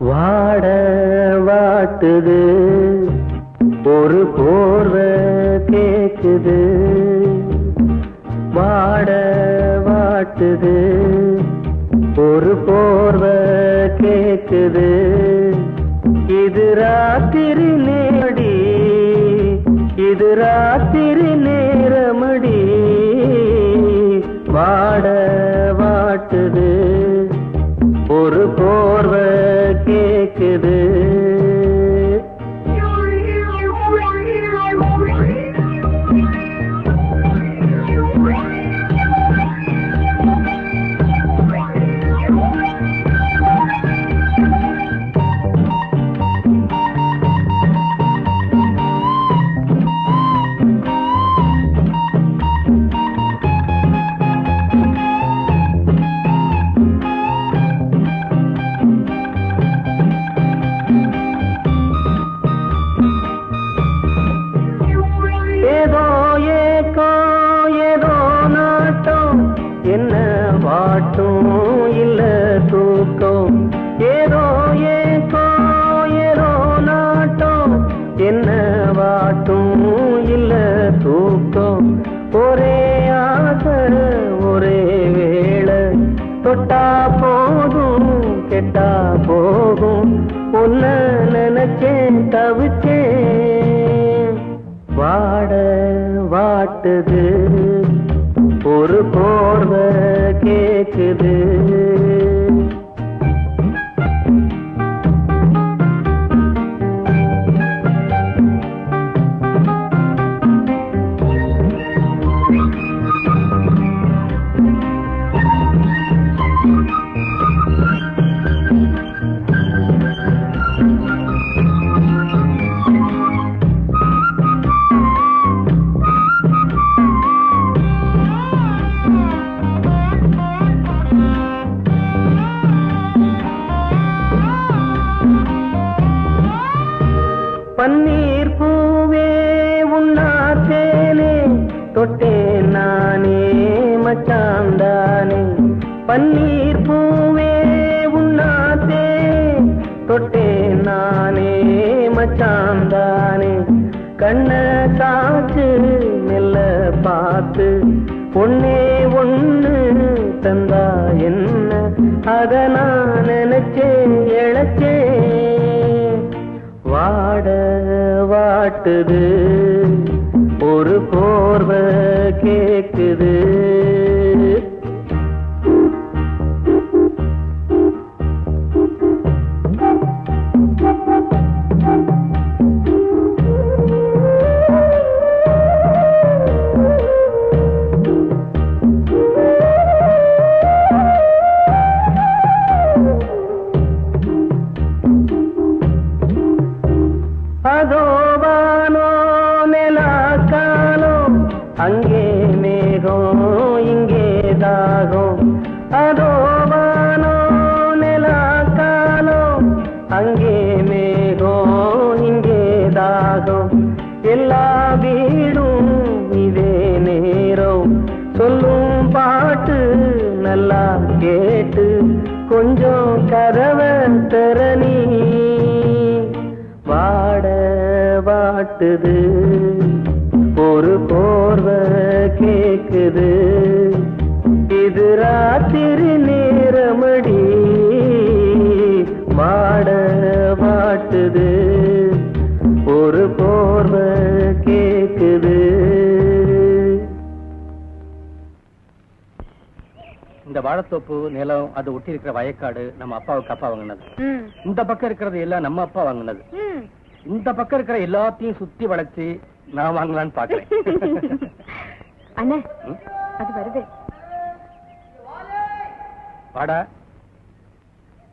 வாட வாட்டுது ஒரு போர்வை கேக்குது. வாட வாட்டுது ஒரு போர்வை கேக்குது. இது ராத்திரி நேரடி, இது ராத்திரி நேரமடி. வாட வாட்டுது ஒரு போர்வை கேக்குது. என்ன வாட்டும் இல்ல தூக்கம். ஏதோ ஏக்கோ ஏதோ நாட்டம். என்ன வாட்டும் இல்ல தூக்கம். ஒரே ஆசை ஒரே வேளை. தொட்டா போதும் கெட்டா போகும். உன்ன நினைச்சேன் தவிச்சேன். வாட வாட்டுது ஒரு போர்வை கேக்குது. பன்னீர் பூவே உன்னாத்தேனே தொட்டேன் நானே மச்சாந்தானே. பன்னீர் பூவே உன்னாத்தே தொட்டேன் நானே மச்சாந்தானே. கண்ண காச்சு மெல்ல பார்த்து ஒன்னே ஒண்ணு தந்தா என்ன. அத நான் நினைச்சேன் இழைச்சேன். வாட வாட்டுது ஒரு போர்வை கேக்குது. அதோ வானோ நிலா காலோ அங்கே மேகம் கொஞ்சம் கதவை திறனி வாட வாட்டுது ஒரு போர்வை கேக்குது இது ராத்திரி நேரமடி வாட வாட்டுது ஒரு போர்வை கேக்குது. இந்த வாழைத்தோப்பு நிலம் அது ஒட்டி இருக்கிற வயக்காடு நம்ம அப்பாவுக்கு அப்பா வாங்கினது. இந்த பக்கம் இருக்கிறது எல்லாம் நம்ம அப்பா வாங்கினது. இந்த பக்கம் இருக்கிற எல்லாத்தையும் சுத்தி வளைச்சு நான் வாங்கலான்னு பாக்குறேன். அண்ணே அது வருது. வாடா.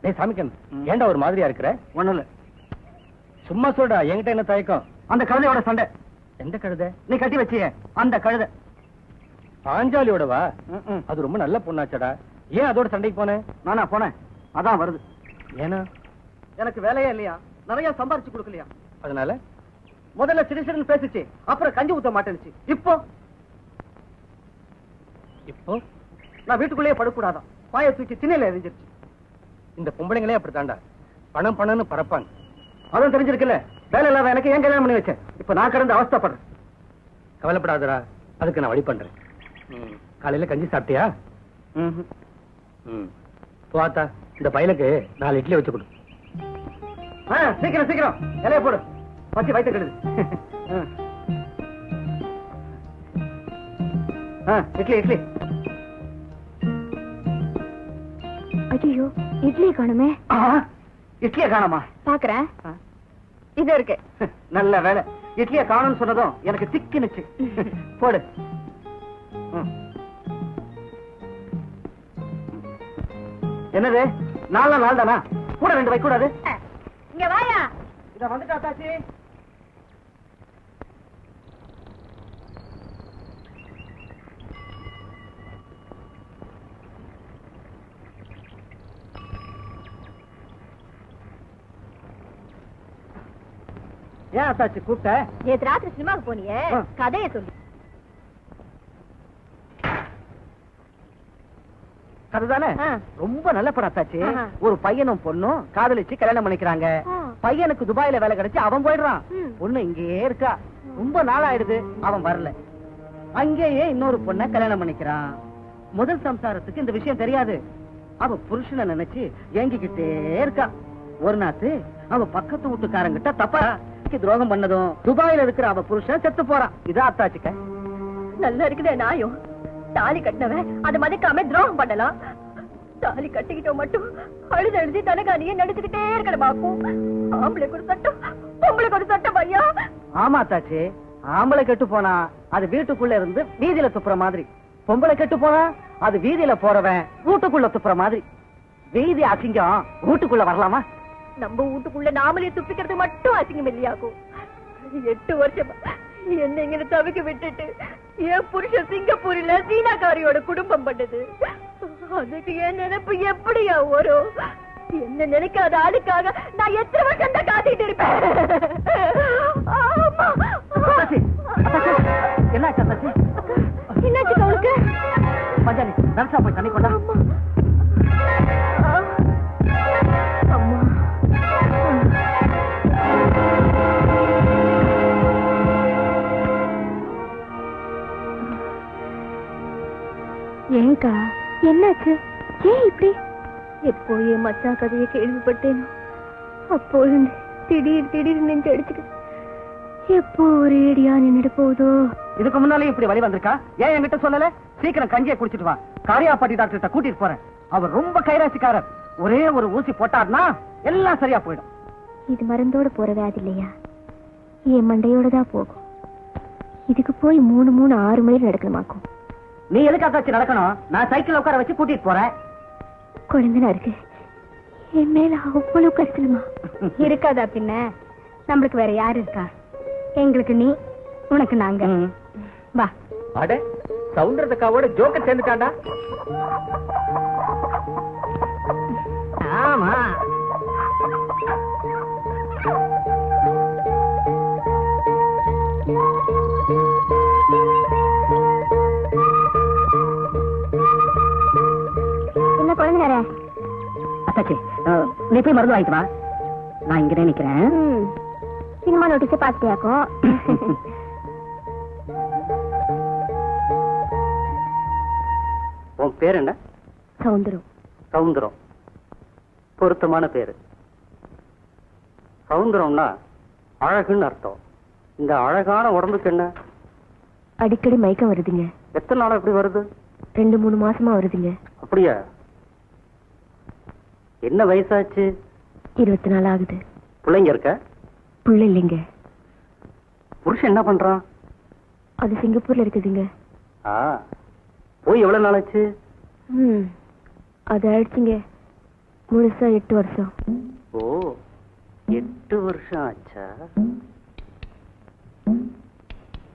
டேய் சாமிக்கன், ஏன்டா ஒரு மாதிரியா இருக்கிற? ஒண்ணும் இல்ல. சும்மா சொல்டா, என்கிட்ட என்ன தயக்கம்? அந்த கழுதையோட சண்டை. எந்த கழுதை? நீ கட்டி வச்சிய அந்த கழுதை. பாஞ்சாலியோடவா? அது ரொம்ப நல்ல பொண்ணாச்சடா. ஏன் அதோட சண்டைக்கு போனேன்? நானா போனேன்? அதான் வருது. ஏன்னா எனக்கு வேலையே இல்லையா, நிறைய சம்பாரிச்சு கொடுக்கலையா, அதனால முதல்ல சிடிசிடன் பேசிச்சு, அப்புறம் கஞ்சி ஊத்த மாட்டேன்னுச்சு. இப்போ இப்போ நான் வீட்டுக்குள்ளேயே படக்கூடாதான், பாய தூக்கி திண்ணையில எரிஞ்சிருச்சு. இந்த பொம்பளைங்களே அப்படித்தாண்டா, பணம் பணம்னு பறப்பாங்க. அதுவும் தெரிஞ்சிருக்குல்ல, வேலை இல்லாத எனக்கு ஏன் கல்யாணம் பண்ணி வச்சேன்? இப்ப நான் கடந்து அவஸ்தைப்படுறேன். கவலைப்படாதடா, அதுக்கு நான் வழி பண்றேன். காலையில கஞ்சி சாப்பிட்டியா? போத்தா, இந்த பையனுக்கு 4 இட்லி வச்சு கொடு. சீக்கிரம் சீக்கிரம் இலைய போடு, பச்சி வயிற்று கெடுது. இட்லி இட்லி. ஐயோ இட்லி காணுமே. இட்லிய காணமா? பாக்குறேன், இது இருக்கு. நல்ல வேலை, இட்லிய காணும்னு சொன்னதும் எனக்கு திக்கினுச்சு. போடு. என்னது 4 நாள் தானா? கூட 2 வைக்க கூடாது? இங்க வாயா. இத வந்துட்டா தாச்சி. ஏன் அத்தாச்சி கூப்பிட்ட? நேத்து ராத்திரி சினிமாவுக்கு போனியே, கதையை சொல்லு. அதுதானே ரொம்ப நல்ல படம் அத்தாச்சி. ஒரு பையனும் பொண்ணும் காதலிச்சு கல்யாணம் பண்ணிக்கிறாங்க. பையனுக்கு துபாயில வேலை கிடைச்சு அவன் போயிடுறான். பொண்ணு இங்கேயே இருக்கா. ரொம்ப நாள் ஆயிடுது அவன் வரல. அங்கேயே இன்னொரு பொண்ண கல்யாணம் பண்ணிக்கிறான். முதல் சம்சாரத்துக்கு இந்த விஷயம் தெரியாது. அவ புருஷனை நினைச்சு ஏங்கிக்கிட்டே இருக்கா. ஒரு நாத்து அவ பக்கத்து வீட்டுக்காரங்கிட்ட தப்பா துரோகம் பண்ணதும் துபாயில இருக்கிற அவ புருஷன் செத்து போறான். இதா அத்தாச்சிக்க நல்லா இருக்குதே நாயும். தாலி கட்டினவன் அதை மதிக்காம துரோகம் பண்ணலாம். தாலி கட்டிக்கிட்டோம் மட்டும் அழுது எழுதி தனகானியே நடிச்சுக்கிட்டே இருக்கிற பாக்கும். ஆம்பளைக்கு ஒரு சட்டம், பொம்பளைக்கு ஒரு சட்டம் ஐயா. ஆமா தாச்சி, ஆம்பளை கெட்டு போனா அது வீட்டுக்குள்ள இருந்து வீதியில துப்புற மாதிரி, பொம்பளை கெட்டு போனா அது வீதியில போறவன் வீட்டுக்குள்ள துப்புற மாதிரி. வீதி அசிங்கம் வீட்டுக்குள்ள வரலாமா? நம்ம வீட்டுக்குள்ள நாமளே துப்பிக்கிறது மட்டும் அசிங்கம் இல்லையாக்கும். 8 வருஷமா என்ன இங்க தவிக்க விட்டுட்டு என் புருஷன் சிங்கப்பூர்ல சீனாக்காரியோட குடும்பம் பண்ணது. அதுக்கு என் நினைப்பு எப்படியா வரும்? என்ன நினைக்காத ஆளுக்காக நான் எத்தனை வருஷம் தான் காத்திட்டு இருப்பேன். என்னாச்சு அவளுக்கு? மஜானி நர்சா போய் தண்ணி கொண்டா. அம்மா ஏங்கா என்னாச்சு? ஏன் இப்படி? எப்போ என் மச்சான் கதையை கேள்விப்பட்டேனோ அப்போ திடீர் நெஞ்சு அடிச்சுக்கிட்டு எப்போ ஒரே அடியா நின்னுட்டு போகுதோ. இதுக்கு முன்னாலே இப்படி வழி வந்திருக்கா? ஏன் என்கிட்ட சொல்லல? சீக்கிரம் கஞ்சியை குடிச்சிட்டு வா, காரியாப்பட்டி டாக்டர் கூட்டிட்டு போறேன். அவர் ரொம்ப கைராசிக்காரர். ஒரே ஒரு ஊசி போட்டார்னா எல்லாம் சரியா போயிடும். இது மருந்தோட போற வியாதி இல்லையா, என் மண்டையோட தான் போகும். இதுக்கு போய் 3 6 மைல் நடக்கணுமாக்கும். நீ எதுக்கு அத்தாச்சி நடக்கணும்? நான் சைக்கிள் உட்கார வச்சு கூட்டிட்டு போறேன். குழந்தைனா இருக்கு, என் மேல அவ்வளவு கஷ்டமா இருக்காதா? பின்ன நம்மளுக்கு வேற யாரு இருக்கா? எங்களுக்கு நீ, உனக்கு நாங்க. வா. அட சவுந்தரக்காவோட ஜோக்கர் சேர்ந்துட்டாண்டா. ஆமா என்ன குழந்தை அத்தாச்சி, நீ போய் மருந்து வாங்கிட்டு வா. நான் இங்கதான் நிக்கிறேன். சினிமா நோட்டீஸ் பாத்தியாக்கும். உன் பேர் என்ன? சௌந்தரம். சவுந்தரம், பொருத்தமான பேரு. சவுந்தரம்னா அழகுன்னு அர்த்தம். இந்த அழகான உடம்புக்கு என்ன? அடிக்கடி மயக்கம் வருதுங்க. எத்தனை நாள் எப்படி வருது? 2-3 மாசமா வருதுங்க. அப்படியா? என்ன வயசாச்சு? 24 ஆகுது. பிள்ளைங்க இருக்க? புள்ள இல்லைங்க. புருஷன் என்ன பண்றான்? அது சிங்கப்பூர்ல இருக்குதுங்க. போய் எவ்வளவு நாள் ஆச்சு? அது ஆயிடுச்சுங்க முழுசா 8 வருஷம். ஓ, 8 வருஷம் ஆச்சா?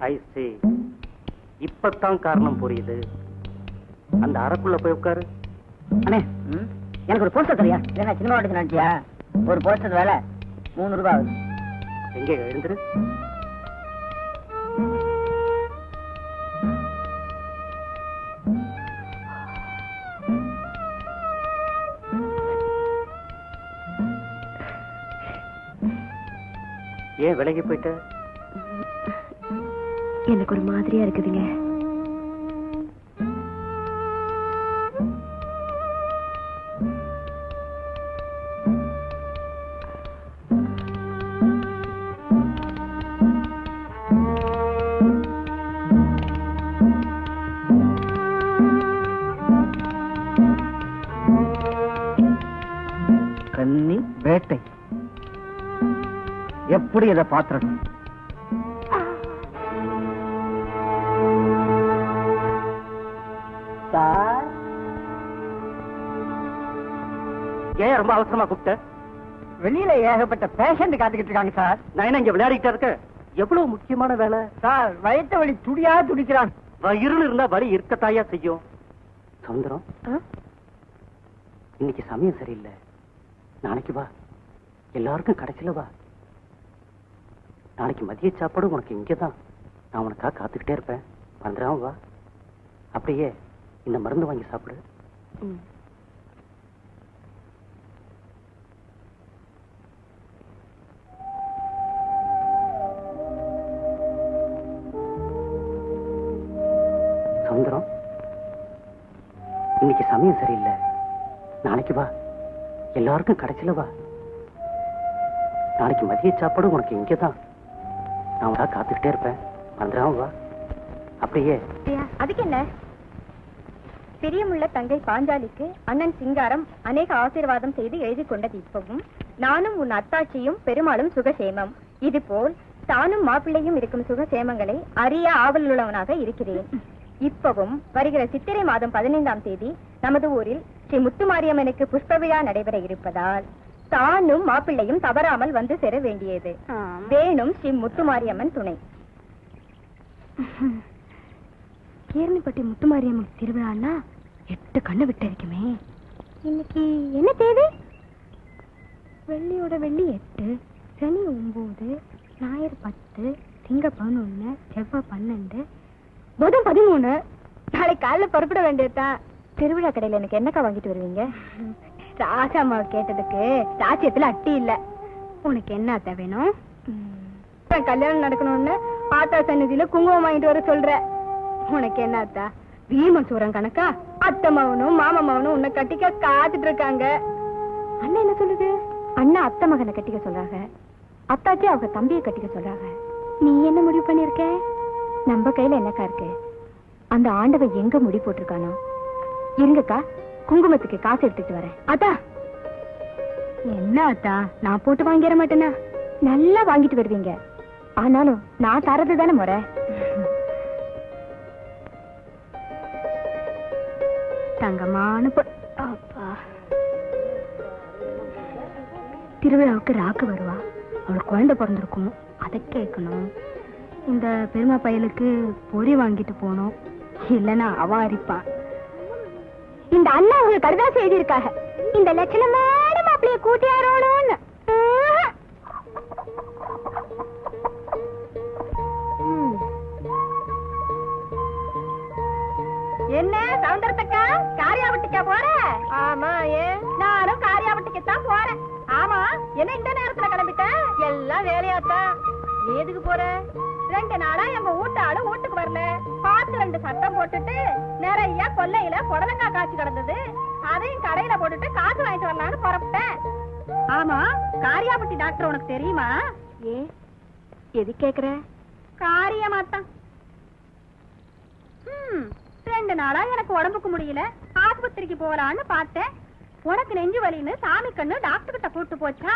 ஐ சீ. இப்பதான் காரணம் புரியுது. அந்த அறைக்குள்ள போய் உட்காரு. அண்ணே, எனக்கு ஒரு போஸ்டர் தரியா? என்ன சினிமா எடுத்து நினைச்சியா? ஒரு போஸ்டர் வேலை 3 ரூபாய் ஆகுது. எங்க எழுந்துரு. ஏன் விலகி போயிட்ட? எனக்கு ஒரு மாதிரியா இருக்குதுங்க. கன்னி வேட்டை எப்படி இதை பாத்திரணும்? ஏன் ரொம்ப அவசரமா கூப்பிட்ட? வெளியில ஏகப்பட்ட பேஷண்ட் காத்துக்கிட்டு இருக்காங்க சார். நான் என்ன இங்க விளையாடிக்கிட்டே இருக்கேன்? எவ்வளவு முக்கியமான வேலை சார். வயிற்று வலி துடியா துடிக்கிறான். இருள் இருந்தா வலி இருக்கத்தாயா செய்யும். சவுந்தரம், இன்னைக்கு சமயம் சரியில்லை. நாளைக்கு வா, எல்லாருக்கும் கடைசியில வா. நாளைக்கு மதிய சாப்பாடு உனக்கு இங்கதான். நான் உனக்காக காத்துக்கிட்டே இருப்பேன். வந்துடாம வா. அப்படியே இந்த மருந்து வாங்கி சாப்பிடு. சவுந்தரம், இன்னைக்கு சமயம் சரியில்லை. நாளைக்கு வா, எல்லாருக்கும் கடைசியில வா. நாளைக்கு மதிய சாப்பாடு உனக்கு இங்கதான். நான் உனக்காக காத்துக்கிட்டே இருப்பேன். வந்துடாம வா. அப்படியே. அதுக்கு என்ன? பிரியமுள்ள தங்கை பாஞ்சாலிக்கு அண்ணன் சிங்காரம் அநேக ஆசீர்வாதம் செய்து எழுதி கொண்டது. இப்பவும் நானும் உன் அத்தாட்சியும் பெருமாளும் சுகசேமம். இதுபோல் தானும் மாப்பிள்ளையும் இருக்கும் சுகசேமங்களை அறிய ஆவலுள்ளவனாக இருக்கிறேன். இப்பவும் வருகிற சித்திரை மாதம் 15ஆம் தேதி நமது ஊரில் ஸ்ரீ முத்துமாரியம்மனுக்கு புஷ்ப விழா நடைபெற இருப்பதால் தானும் மாப்பிள்ளையும் தவறாமல் வந்து சேர வேண்டியது. வேணும் ஸ்ரீ முத்துமாரியம்மன் துணை. கேர்னிப்பட்டி முத்துமாரியம்மன் திருவிழான்னா 8 கண்ணு விட்டு இருக்குமே. இன்னைக்கு என்ன தேதி? வெள்ளியோட வெள்ளி 8, சனி 9, ஞாயிறு 10, திங்க 11, செவ்வாய் 12, புதன் 13. நாளைக்கு காலைல புறப்பட வேண்டியதுதான். திருவிழா கடையில எனக்கு என்னக்கா வாங்கிட்டு வருவீங்க? ராசாமா கேட்டதுக்கு ராஜ்யத்துல அட்டி இல்ல. உனக்கு என்ன அத்தை வேணும்? கல்யாணம் நடக்கணும்னு ஆத்தா சன்னதியில குங்குமம் வாங்கிட்டு வர சொல்ற. உனக்கு என்ன அத்தா? வீமன் சூரம் கணக்கா? அத்தை மகனும் மாமா மகனும் உன்னை கட்டிக்க காத்துட்டு இருக்காங்க. அண்ணா என்ன சொல்லுது? அண்ணா அத்தை மகனை கட்டிக்க சொல்றாங்க, அத்தாச்சி அவங்க தம்பியை கட்டிக்க சொல்றாங்க. நீ என்ன முடிவு பண்ணிருக்க? நம்ம கையில என்னக்கா இருக்கு? அந்த ஆண்டவன் எங்க முடி போட்டிருக்கானோ. இருங்கக்கா, குங்குமத்துக்கு காசு எடுத்துட்டு வரேன். அத்தா என்ன அத்தா, நான் போட்டு வாங்கிட மாட்டேனா? நல்லா வாங்கிட்டு வருவீங்க, ஆனாலும் நான் தரது தானே முறை. தங்கமான திருவிழாவுக்கு ராக்கு வருவா. அவளுக்கு குழந்தை பிறந்திருக்கும், அதை கேட்கணும். இந்த பெருமா பயலுக்கு பொறி வாங்கிட்டு போனோம், இல்லைன்னா அவ அரிப்பான். இந்த அண்ணா அவங்க கடுதாசி எழுதியிருக்காங்க, இந்த லட்சணமான மாப்பிளைய கூட்டியாரோன்னு. என்ன சவுந்தரத்தக்கா, காரியாவட்டிக்கா போற? ஆமா, ஏன்? நானும் காரியாவட்டி என்ன இந்த நேரத்துல கிளம்பிட்ட? எல்லாம் வேலையாத்தான். நீ எதுக்கு போற? 2 நாளா எங்க வீட்டாளு வீட்டுக்கு வரல. பார்த்து 2 சட்டம் போட்டுட்டு நிறைய கொல்லையில புடலங்காய் காய்ச்சி கிடந்தது. அதையும் கடையில போட்டுட்டு காசு வாங்கிட்டு வரலான்னு புறப்பட்டேன். ஆமா, காரியாபட்டி டாக்டர் உனக்கு தெரியுமா? ஏ எது கேக்குற? காரியமாத்தான். 2 நாளா எனக்கு உடம்புக்கு முடியல, ஆஸ்பத்திரிக்கு போலான்னு பார்த்தேன். உனக்கு நெஞ்சு வலின்னு சாமி கண்ணு டாக்டர் கிட்ட கூட்டு போச்சா.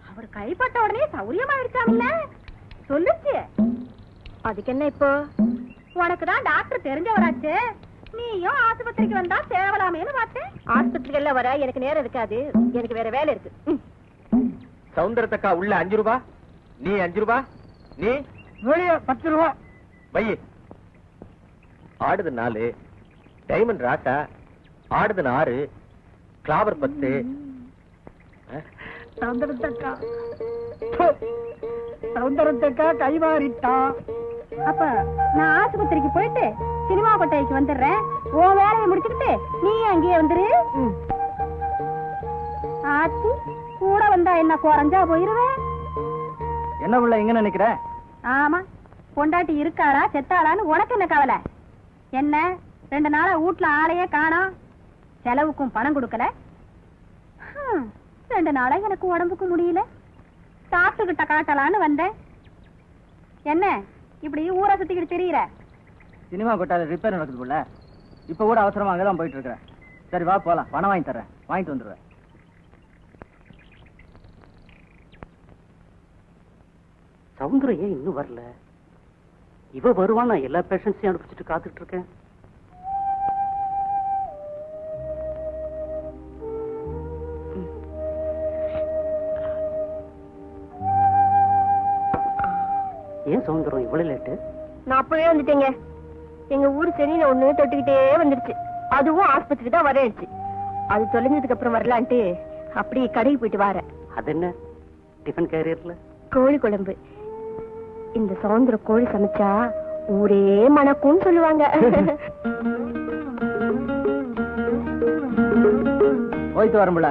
அவர் கைப்பட்ட உடனே சௌரியமா இருக்காமல்ல சொல்லுச்சு. அதுக்கு என்ன இப்போ? உனக்கு தான் டாக்டர் தெரிஞ்சவராச்சு, நீயும் ஆஸ்பத்திரிக்கு வந்தா தேவலாமேன்னு பார்த்தேன். ஆஸ்பத்திரிக்கு எல்லாம் வர எனக்கு நேரம் இருக்காது, எனக்கு வேற வேலை இருக்கு. சௌந்தரத்தக்கா உள்ள 5 ரூபா, நீ 5 ரூபா, நீ வெளியே 10 ரூபா. வை. ஆடுது 4, டைமண்ட் ராட்டா, ஆடுது 6, கிளாவர் 10. சௌந்தரத்தக்கா கைமாறிட்டா. அப்ப நான் ஆஸ்பத்திரிக்கு போயிட்டு சினிமா கொட்டைக்கு வந்துடுறேன். உன் வேலையை முடிச்சுக்கிட்டு நீ அங்கேயே வந்துரு. ஆச்சி கூட வந்தா என்ன குறைஞ்சா போயிருவேன். என்ன உள்ள எங்க நினைக்கிற? ஆமா, பொண்டாட்டி இருக்காளா செத்தாளான்னு உனக்கு என்ன கவலை? என்ன 2 நாளா வீட்டுல ஆளையே காணோம், செலவுக்கும் பணம் கொடுக்கல. 2 நாளா எனக்கு உடம்புக்கு முடியல, டாக்டர் கிட்ட காட்டலான்னு வந்தேன். என்ன இப்படி ஊரை சுத்திக்கிட்டு தெரியற? சினிமா கொட்டால ரிப்பேர் நடக்குதுக்குள்ள இப்ப கூட அவசரமா அங்கதான் போயிட்டு இருக்கிறேன். சரி வா போலாம், பணம் வாங்கி தர்றேன், வாங்கிட்டு வந்துடுவேன். சவுந்தரம் ஏன் இன்னும் வரல? இவ வருவான், நான் எல்லா பேஷண்ட்ஸையும் அனுப்பிச்சிட்டு காத்துட்டு இருக்கேன். ஏன் சவுந்தரம் இவ்வளவு லேட்டு? நான் அப்பவே வந்துட்டேங்க. எங்க ஊரு சென்னையில ஒண்ணு தொட்டுக்கிட்டே வந்துருச்சு, அதுவும் ஆஸ்பத்திரி தான் வரேச்சு. அது தொலைஞ்சதுக்கு அப்புறம் வரலான்ட்டு அப்படி கடைக்கு போயிட்டு வரேன். அது என்ன டிஃபன் கேரியர்ல? கோழி குழம்பு. இந்த சவுந்தர கோழி சமைச்சா ஊரே மணக்கும்னு சொல்லுவாங்க. போயிட்டு வரமுல,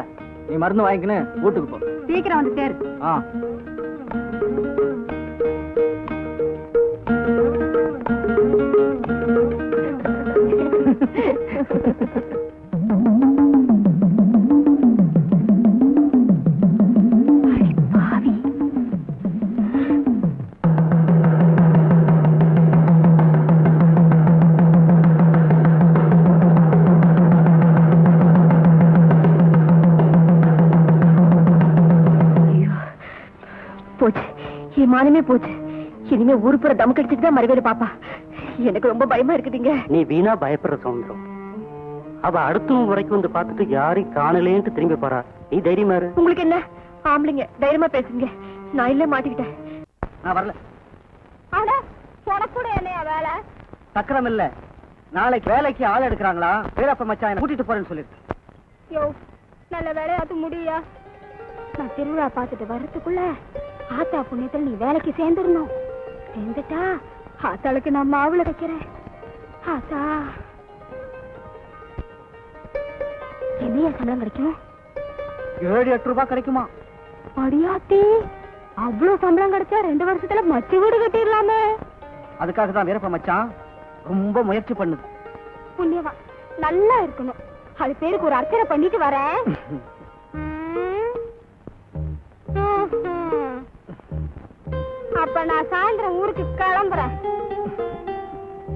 நீ மருந்து வாங்கிக்கின்னு வீட்டுக்கு போ. சீக்கிரம் வந்து சேரு. போச்சு, என் மானமே போச்சு. இனிமே ஊருப்புற தம் கடிச்சிட்டு தான் மறுவேடு பாப்பா. எனக்கு ரொம்ப பயமா இருக்குதுங்க. நீ வீணா பயப்படுற சவுந்தரம். அவ அடுத்தவங்க வரைக்கும் வந்து பார்த்துட்டு யாரையும் காணலேன்ட்டு திரும்பி போறா. நீ தைரியமா இரு. உங்களுக்கு என்ன ஆம்பளைங்க, தைரியமா பேசுங்க. நான் இல்ல மாட்டிக்கிட்டேன். நான் வரல. ஆனா உனக்கு கூட என்னையா வேலை? சக்கரம் இல்ல, நாளைக்கு வேலைக்கு ஆள் எடுக்கிறாங்களா, வீரப்ப மச்சான் என்ன கூட்டிட்டு போறேன்னு சொல்லிட்டு. யோ, நல்ல வேலையாத்து முடியா. நான் திருவிழா பார்த்துட்டு வர்றதுக்குள்ள ஆத்தா புண்ணியத்தில் நீ வேலைக்கு சேர்ந்துடணும். சேர்ந்துட்டா ஆத்தாளுக்கு நான் மாவுல வைக்கிறேன். ஆத்தா என்னையா சம்பளம் கிடைக்கும்? 7-8 ரூபாய் கிடைக்குமா? அடியாத்தி, அவ்வளவு சம்பளம் கிடைச்சா 2 வருஷத்துல மச்சு வீடு கட்டிடலாமே. அதுக்காக தான் வீரப்ப மச்சான் ரொம்ப முயற்சி பண்ணுது. புண்ணியவா நல்லா இருக்கணும். அது பேருக்கு ஒரு அர்ச்சனை பண்ணிட்டு வரேன். அப்ப நான் சாயந்தரம் ஊருக்கு கிளம்புறேன்.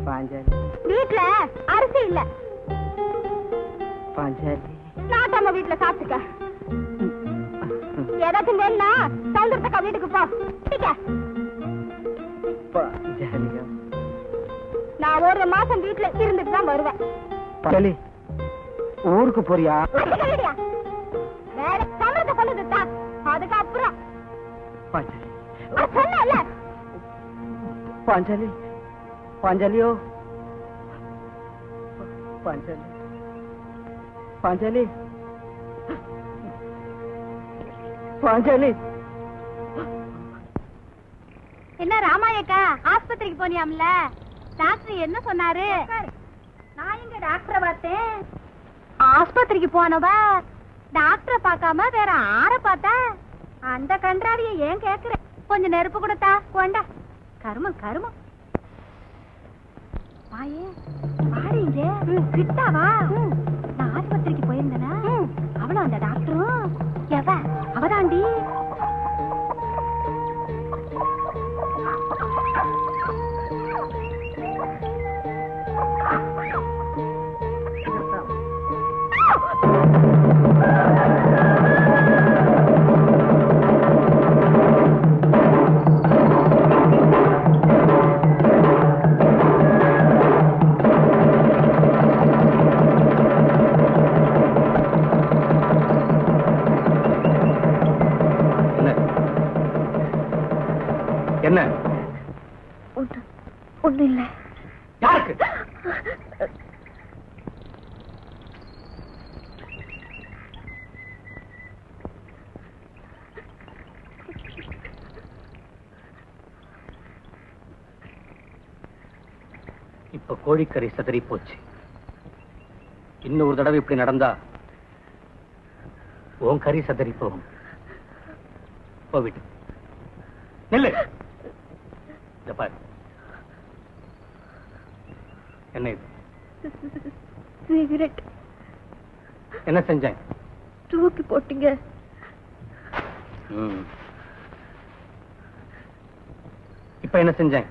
பாஞ்சாலி, வீட்டுல அரிசி இல்ல. பாஞ்சாலி, நாட்டாம வீட்டுல சாப்பிட்டுக்க. ஏதாச்சும் வேணா சவுந்தரத்தக்கா வீட்டுக்கு போ. பாஞ்சாலியா, நான் 1 மாசம் வீட்டுல இருந்துட்டு தான் வருவேன். பாஞ்சாலி, ஊருக்கு போறியா? வேற சம்பளத்தை கொண்டு தான் அதுக்கப்புறம் பாஞ்சாலி, சொன்னல. பாஞ்சாலி, பாஞ்சாலியோ, பாஞ்சாலி, பாஞ்சாலி, பாஞ்சாலி. என்ன ராமாயக்கா, ஆஸ்பத்திரிக்கு போனியாம்ல? டாக்டர் என்ன சொன்னாரு? நான் எங்க டாக்டரை பார்த்தேன்? ஆஸ்பத்திரிக்கு போனவா டாக்டரை பார்க்காம வேற ஆற பார்த்தா? அந்த கன்றாவிய ஏன் கேக்குற? கொஞ்சம் நெருப்பு கொடுத்தா கொண்டா. கருமம் கருமம். வாயே வாடிங்க கிட்டா வா. நான் ஆஸ்பத்திரிக்கு போயிருந்தேனா அவளும் அந்த டாக்டரும் எவ அவதாண்டி. என்ன? ஒண்ணு இல்ல. யாருக்கு? இப்ப கோழிக்கறி சதறி போச்சு. இன்னொரு தடவை இப்படி நடந்தா உன் கறி சதறி போகும். போவிட்டு நில்லு. பாரு என்ன இது? சிகரெட். என்ன செஞ்சேன்? தூக்கி போட்டீங்க. இப்ப என்ன செஞ்சேன்?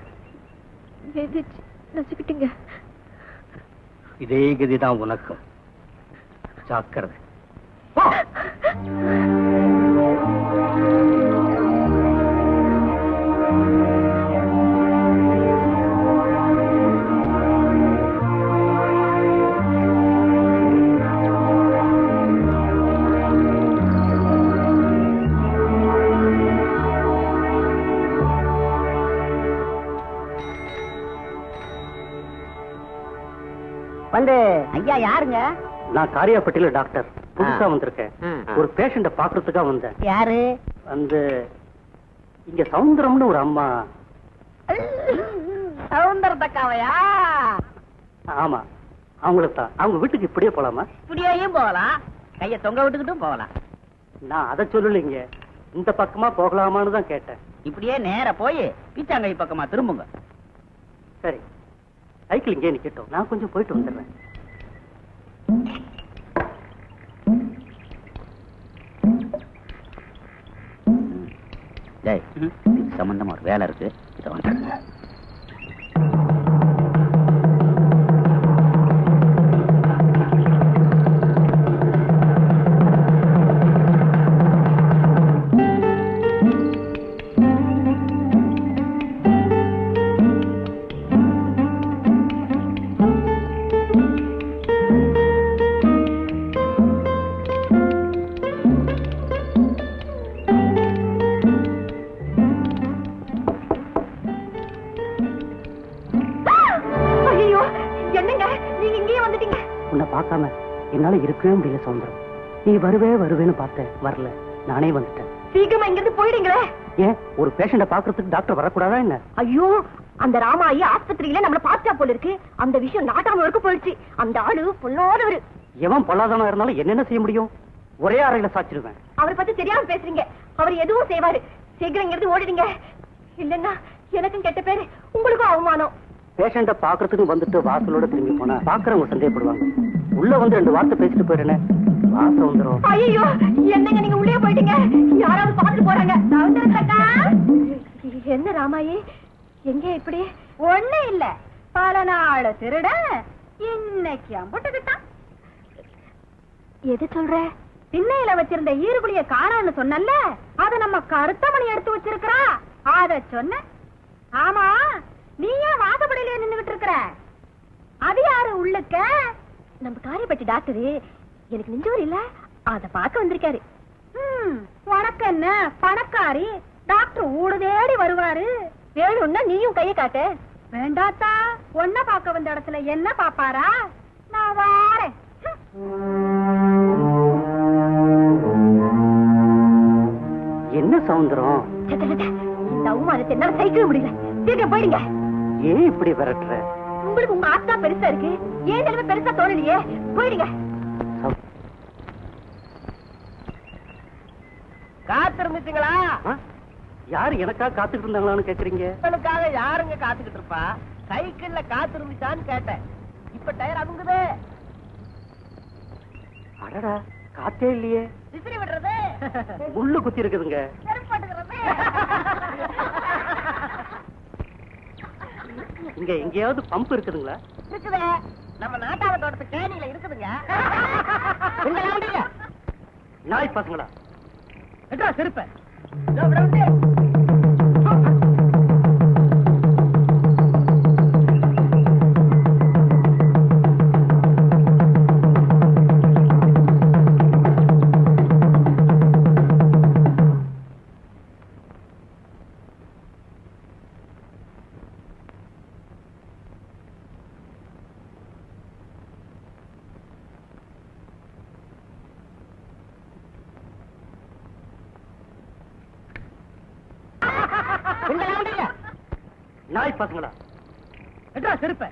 நசுக்கிட்டீங்க. இதே கதிதான் உனக்கும். ஜாக்கிரதை. வந்து ஐயா யாருங்க? நான் காரியாப்பட்டியில டாக்டர், புதுசா வந்திருக்கேன். ஒரு பேஷண்ட பாக்குறதுக்கா வந்தேன். யாரு? வந்து இங்க சவுந்தரம்னு ஒரு அம்மா. சவுந்தரத்தக்காவையா? ஆமா, அவங்களுக்கு தான். அவங்க வீட்டுக்கு இப்படியே போலாமா? இப்படியும் போகலாம், கைய தொங்க விட்டுக்கிட்டும் போகலாம். நான் அதை சொல்லலைங்க, இந்த பக்கமா போகலாமான்னு தான் கேட்டேன். இப்படியே நேர போய் பீச்சாங்கை பக்கமா திரும்புங்க. சரி, சைக்கிள் இங்கே நிக்கட்டும், நான் கொஞ்சம் போயிட்டு வந்துடுறேன். சம்பந்தமா ஒரு வேலை இருக்கு, இதை வந்து என்னால இருக்கவே முடியல சவுந்தரம். நீ வருவேன்னு பார்த்தேன், வரல, நானே வந்துட்டேன். சீக்கிரமா இங்கிருந்து போயிடுங்களே. ஏன் ஒரு பேஷண்ட பாக்குறதுக்கு டாக்டர் வரக்கூடாதா என்ன? ஐயோ, அந்த ராமாயி ஆஸ்பத்திரியில நம்மள பாத்தா போல இருக்கு. அந்த விஷயம் நாட்டாம வரைக்கும் போயிடுச்சு. அந்த ஆளு பொல்லாதவரு. எவன் பொல்லாதவனா இருந்தாலும் என்னென்ன செய்ய முடியும்? ஒரே அறையில சாச்சிருவேன். அவரை பத்தி தெரியாம பேசுறீங்க. அவர் எதுவும் செய்வாரு. சீக்கிரம் இங்கிருந்து ஓடிடுங்க, இல்லன்னா எனக்கும் கெட்ட பேரு, உங்களுக்கும் அவமானம். பேஷண்ட பாக்குறதுக்கு வந்துட்டு வாசலோட திரும்பி போனா பாக்குறவங்க சந்தேகப்படுவாங்க. உள்ள வந்து 2 வார்த்தை பேசிட்டு போயிடுறேன். வாசம் வந்துரும். ஐயோ, என்னங்க நீங்க உள்ளே போயிட்டீங்க, யாராவது பாத்துட்டு போறாங்க. சவுந்தரத்தக்கா, என்ன ராமாயி எங்க இப்படி? ஒண்ணு இல்ல, பல நாள் திருட இன்னைக்கு அம்புட்டுக்கிட்டான். எது சொல்ற? திண்ணையில வச்சிருந்த ஈருக்குழிய காணோன்னு சொன்னல, அத நம்ம கருத்தமணி எடுத்து வச்சிருக்கிறா. அத சொன்ன. ஆமா, நீ ஏன் வாசப்படியில நின்னுகிட்டு இருக்கிற? அது யாரு உள்ளுக்க? நம்ம காரியப்பட்டி டாக்டரு எனக்கு நெஞ்சவர் இல்ல, அத பாக்க வந்திருக்காரு. உனக்கு என்ன பணக்காரி? டாக்டர் ஊடு தேடி வருவாரு. வேணும்னா நீயும் கைய காட்ட. வேண்டாத்தா, ஒன்ன பாக்க வந்த இடத்துல என்ன பாப்பாரா? நான் வாரேன். என்ன சவுந்தரம்? இந்த அவமானத்தை என்னால சகிக்கவே முடியல. சீக்கிரம் போயிடுங்க. ஏன் இப்படி விரட்டுற? உங்களுக்கு உங்க ஆத்தா பெருசா இருக்கு, ஏன் நிலைமை பெருசா தோணலையே. போயிடுங்க. காத்திருந்துச்சுங்களா? யாரு எனக்கா காத்துக்கிட்டு இருந்தாங்களான்னு கேக்குறீங்க? உங்களுக்காக யாருங்க காத்துக்கிட்டு இருப்பா? சைக்கிள்ல காத்திருந்துச்சான்னு கேட்டேன். இப்ப டயர் அமுங்குது. அடடா, காத்தே இல்லையே. விசிறி விடுறது, முள்ளு குத்தி இருக்குதுங்க. செருப்பட்டுக்கிறது. இங்க எங்கேயாவது பம்ப் இருக்குதுங்களா? இருக்குது. நம்ம நாட்டாள தோட்டத்து கேணியில இருக்குதுங்க. நாய் பசங்களா? எட்ரா செருப்ப. நாய் பசங்களா? எட்ரா செருப்ப.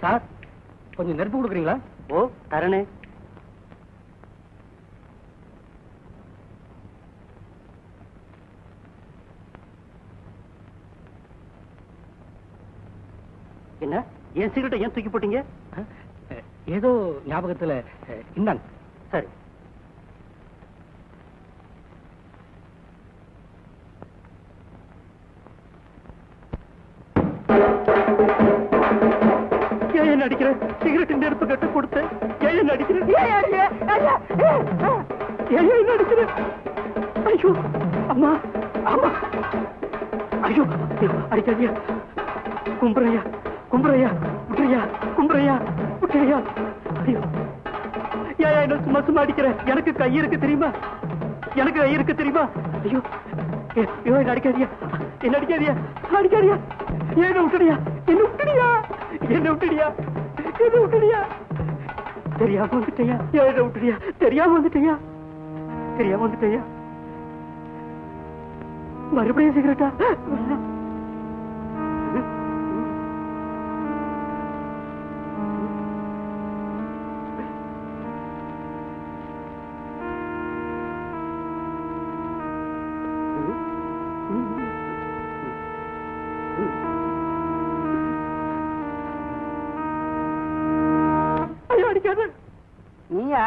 சார், கொஞ்சம் நெருப்பு கொடுக்குறீங்களா? ஓ, தரணே. என்ன, என் சிகரெட்டை ஏன் தூக்கி போட்டீங்க? ஏதோ ஞாபகத்துல. இந்தாங்க. சரி. ஏன் அடிக்கிற? சிகரெட் நெருப்பு கட்ட கொடுத்த ஏன் அடிக்கிற? ஏன் அடிக்கிற? ஐயோ அம்மா, அம்மா, ஐயோ அடிக்காதியா. கும்பரையா, கும்பரையா, விட்டுறியா, கும்பரையா, விட்டுறியா. ஐயோ, ஏன் என்ன சும்மா சும்மா அடிக்கிற? எனக்கு கை இருக்கு தெரியுமா? எனக்கு கை இருக்கு தெரியுமா? ஐயோ, ஐயோ என்ன அடிக்காதியா, என்ன அடிக்காதியா, அடிக்காதியா. என்ன விட்டுடியா, என்ன விட்டுடியா, என்ன விட்டுடியா, என்ன விட்டுடியா. தெரியாம வந்துட்டியா, என்ன விட்டுடியா, தெரியாம வந்துட்டியா, தெரியாம வந்துட்டியா. மறுபடியும் சிகரெட்டா? நீயா?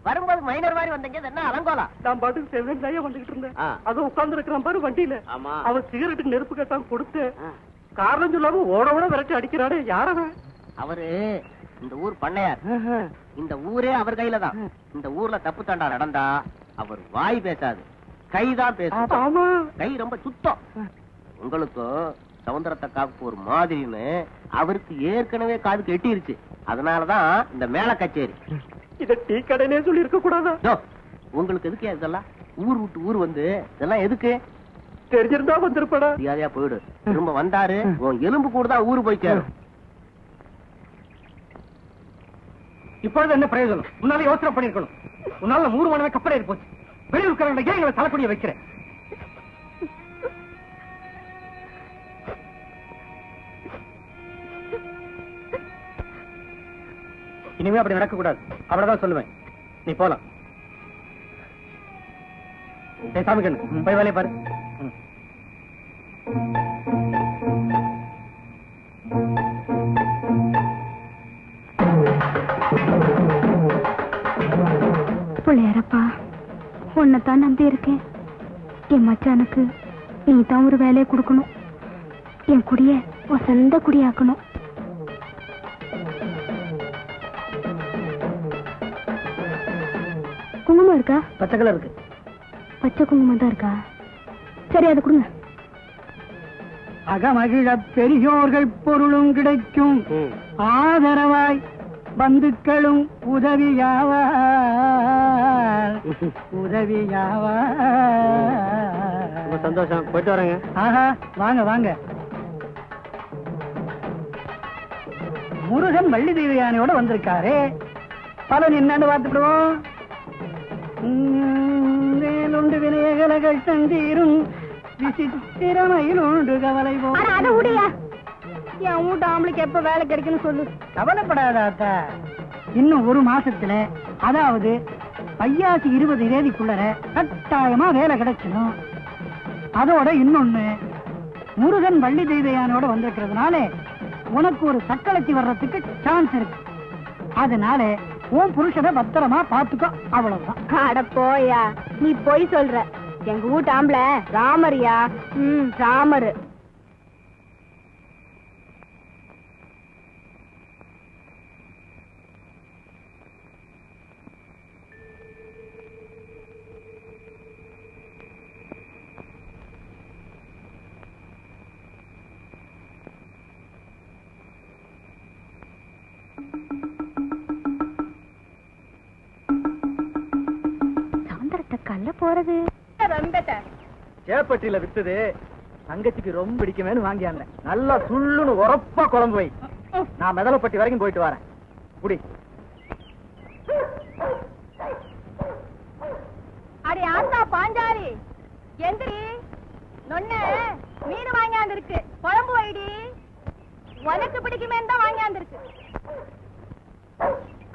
வரும்போது மைனர் மாதிரி வந்தீங்க. என்ன அலங்கோலா? நான் பாட்டுக்கு செவன் வந்துகிட்டு இருந்தேன். அதை உட்கார்ந்து இருக்கிறான் பாரு வண்டியில. அவன் சிகரெட்டுக்கு நெருப்பு கட்டாம கொடுத்து காரணம் சொல்லாம ஓட ஓட விரட்டி அடிக்கிறானே. யாரவன்? அவரு இந்த ஊர் பண்ணையார். இந்த ஊரே அவர் கையில தான். இந்த ஊர்ல தப்பு தண்டா நடந்தா அவர் வாய் பேசாது, கைதான் பேசும். கை ரொம்ப சுத்தம். உங்களுக்கும் சவுந்தரத்தக்காவுக்கு ஒரு மாதிரின்னு அவருக்கு ஏற்கனவே காதுக்கு எட்டிருச்சு. அதனாலதான் இந்த மேல கச்சேரி. இத டீ கடையிலே சொல்லி இருக்க கூடாதா? உங்களுக்கு எதுக்கு இதெல்லாம்? ஊர் விட்டு ஊர் வந்து இதெல்லாம் எதுக்கு? தெரிஞ்சிருந்தா வந்திருப்படா. மரியாதையா போயிடு. திரும்ப வந்தாரு உன் எலும்பு கூட தான் ஊரு போய் சேரும். இப்பொழுது என்ன பிரயோஜனம்? உன்னால யோசனை பண்ணிருக்கணும். உன்னால 100 மணி கப்பலே போச்சு. வெளியூர்காரங்க எங்களை தலைக்குடிய வைக்கிறேன். இனிமே அப்படி நடக்க கூடாது. அவ்வளவுதான் சொல்லுவேன். நீ போலாம். சாமி கண்ணு போய் வேலையை பாரு. பிள்ளையாரப்பா, உன்னைத்தான் நம்பி இருக்கேன். என் மச்சானுக்கு நீ தான் ஒரு வேலையை கொடுக்கணும். என் குடிய சொந்த குடியாக்கணும். குங்குமம் இருக்கா? பச்சை கலர் இருக்கு. பச்சை குங்குமம் தான் இருக்கா? சரி, அதை கொடுங்க. அகமகிழ பெரியோர்கள் பொருளும் கிடைக்கும், ஆதரவாய் பந்துக்களும் உதவியாவார். சந்தோஷம். போயிட்டு வரேங்க. ஆஹா, வாங்க வாங்க. முருகன் வள்ளி தெய்வ யானையோட வந்திருக்காரு. பலன் என்னன்னு பார்த்துடுவோம். வேலுண்டு வினையகலகள் தந்தீரும் விசித்திரமையில் உண்டு கவலை போ. அதை உடையா என் வீட்டு ஆம்பளைக்கு எப்ப வேலை கிடைக்குன்னு சொல்லு. கவலைப்படாதா, இன்னும் ஒரு மாசத்துல, அதாவது பையாசி 20 தேதிக்குள்ளர கட்டாயமா வேலை கிடைச்சிடும். அதோட இன்னொன்னு, முருகன் வள்ளி தெய்வ யானையோட வந்திருக்கிறதுனால உனக்கு ஒரு சக்களத்தி வர்றதுக்கு சான்ஸ் இருக்கு. அதனால உன் புருஷனை பத்திரமா பாத்துக்கோ, அவ்வளவுதான். அட போயா, நீ போய் சொல்ற. எங்க வீட்டு ஆம்பளை ராமரியா. ராமரு. கல்ல போறது சேப்பட்டியில வித்தது தங்கச்சிக்கு ரொம்ப பிடிக்குமேனு வாங்கியாங்க. நல்லா சுள்ளுன்னு உரப்பா குழம்பு வை. நான் மெதலப்பட்டி வரைக்கும் போயிட்டு வரேன். குடி. அடி ஆத்தா பாஞ்சாலி, எந்திரி. நொன்ன மீன் வாங்கியாந்து இருக்கு, குழம்பு வைடி. உனக்கு பிடிக்குமே தான் வாங்கியாந்து இருக்கு.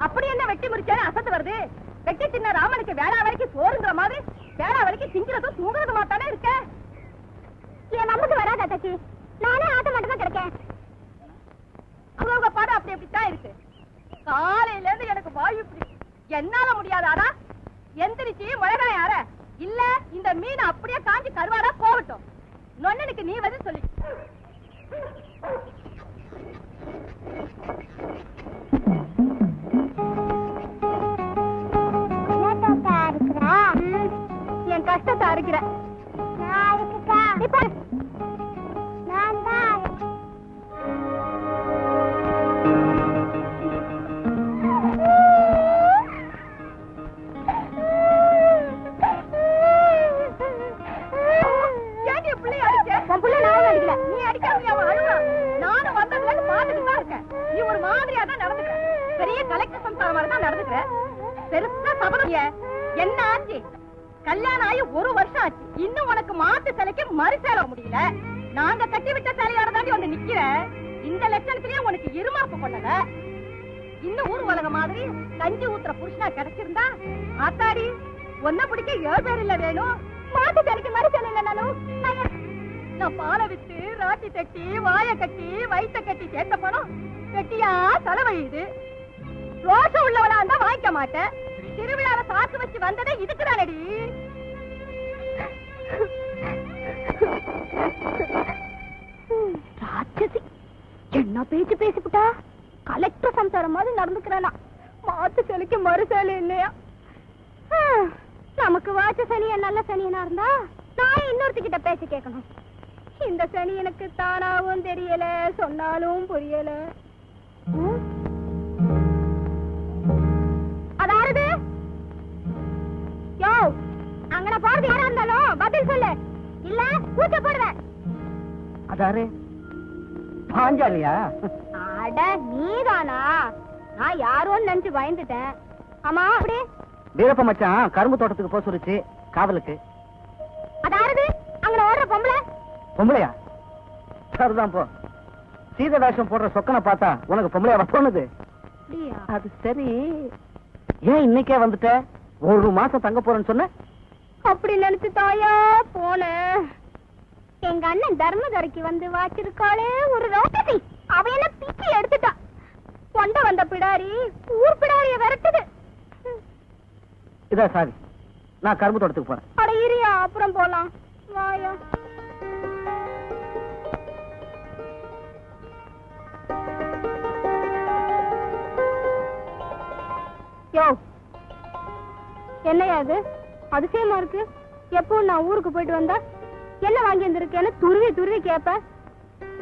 அப்படி என்ன வெட்டி முடிச்சாலும் அசத்து வருது. வெட்டி சின்ன ராமனுக்கு வேளா வரைக்கும் சோறுங்கிற மாதிரி வேளா வரைக்கும் திங்கிறதும் தூங்குறது மாத்தானே இருக்க. என் நமக்கு வராதா தச்சி? நானே ஆட்ட மட்டும் தான் கிடைக்கேன். அவங்க பாடு அப்படி அப்படித்தான் இருக்கு. காலையில இருந்து எனக்கு வாயு இப்படி என்னால முடியாதாடா. எந்திரிச்சு முழகாய் யார இல்ல இந்த மீன் அப்படியே காஞ்சி கருவாடா போகட்டும். நொன்னனுக்கு நீ வந்து சொல்லி. என் கஷ்டத்தை அறுக்கிற. நீ அடிக்காம நானும் வந்ததுல பாத்துட்டு தான் இருக்கேன். நீ ஒரு மாதிரியா தான் நடந்துக்கிற. பெரிய கலெக்டர் சம்சாரம் மாதிரி தான் நடந்துக்கிற. பெருசா சபதம் என்ன ஆச்சு? கல்யாணம் ஆகி 1 வருஷம் ஆச்சு. இன்னும் உனக்கு மாட்டு சிலைக்கு மறு சேர முடியல. நாங்க கட்டி விட்ட சிலையோட தாண்டி வந்து நிக்கிற. இந்த லட்சணத்திலேயே உனக்கு இருமாப்பு கொள்ளல. இன்னும் ஊர் உலக மாதிரி கஞ்சி ஊத்துற புருஷனா கிடைச்சிருந்தா ஆத்தாடி ஒன்ன பிடிக்க 7 பேர் இல்ல வேணும். மாட்டு சிலைக்கு மறு சேலை இல்ல. நான் பாலை விட்டு ராட்டி தட்டி வாய கட்டி வயிற்ற கட்டி சேர்த்த பணம் வெட்டியா செலவழியுது. ரோஷம் உள்ளவளா இருந்தா வாங்கிக்க மாட்டேன். திருவிழாவை சாக்கு வச்சு வந்ததே இதுக்குதானடி. ராட்சசி என்ன பேச்சு பேசிவிட்டா. கலெக்டர் சம்சாரம் மாதிரி நடந்துக்கிறானா. மாத்து சலிக்கு மறு சேலை இல்லையா? நமக்கு வாச்ச சனிய நல்ல சனியனா இருந்தா நான் இன்னொருத்திக்கிட்ட பேசி கேட்கணும். இந்த சனி எனக்கு தானாவும் தெரியல, சொன்னாலும் புரியல. அதாவது யோ அங்கன போறது யாரா இருந்தாலும் பதில் சொல்லு, இல்ல கூச்ச போடுவேன். அதாரு பாஞ்சாலியா? அட நீதானா? நான் யாரோன்னு நினைச்சு பயந்துட்டேன். ஆமா அப்படி வீரப்ப மச்சான் கரும்பு தோட்டத்துக்கு போக சொல்லிச்சு காவலுக்கு. அதாவது அங்க ஓடுற பொம்பளை பொம்பளையா? சரிதான் போ. சீத வேஷம் போடுற சொக்கனை பார்த்தா உனக்கு பொம்பளையா தோணுது? அது சரி, ஏன் இன்னைக்கே வந்துட்ட? 1 மாசம் தங்க போறேன்னு சொன்ன. அப்படி நினைச்சு தாயா போன. எங்க அண்ணன் தர்மதரைக்கு வந்து வாச்சிருக்காளே ஒரு ரோட்டை. அவ என்ன பிச்சு எடுத்துட்டா. கொண்ட வந்த பிடாரி ஊர் பிடாரிய விரட்டுது. இதா சாரி, நான் கரும்பு தோட்டத்துக்கு போறேன். அட இரியா, அப்புறம் போலாம் வாயா. யோ என்னையா அது அதிசயமா இருக்கு? எப்போ நான் ஊருக்கு போயிட்டு வந்தா என்ன வாங்கி வந்திருக்கேன்னு துருவி துருவி கேப்ப.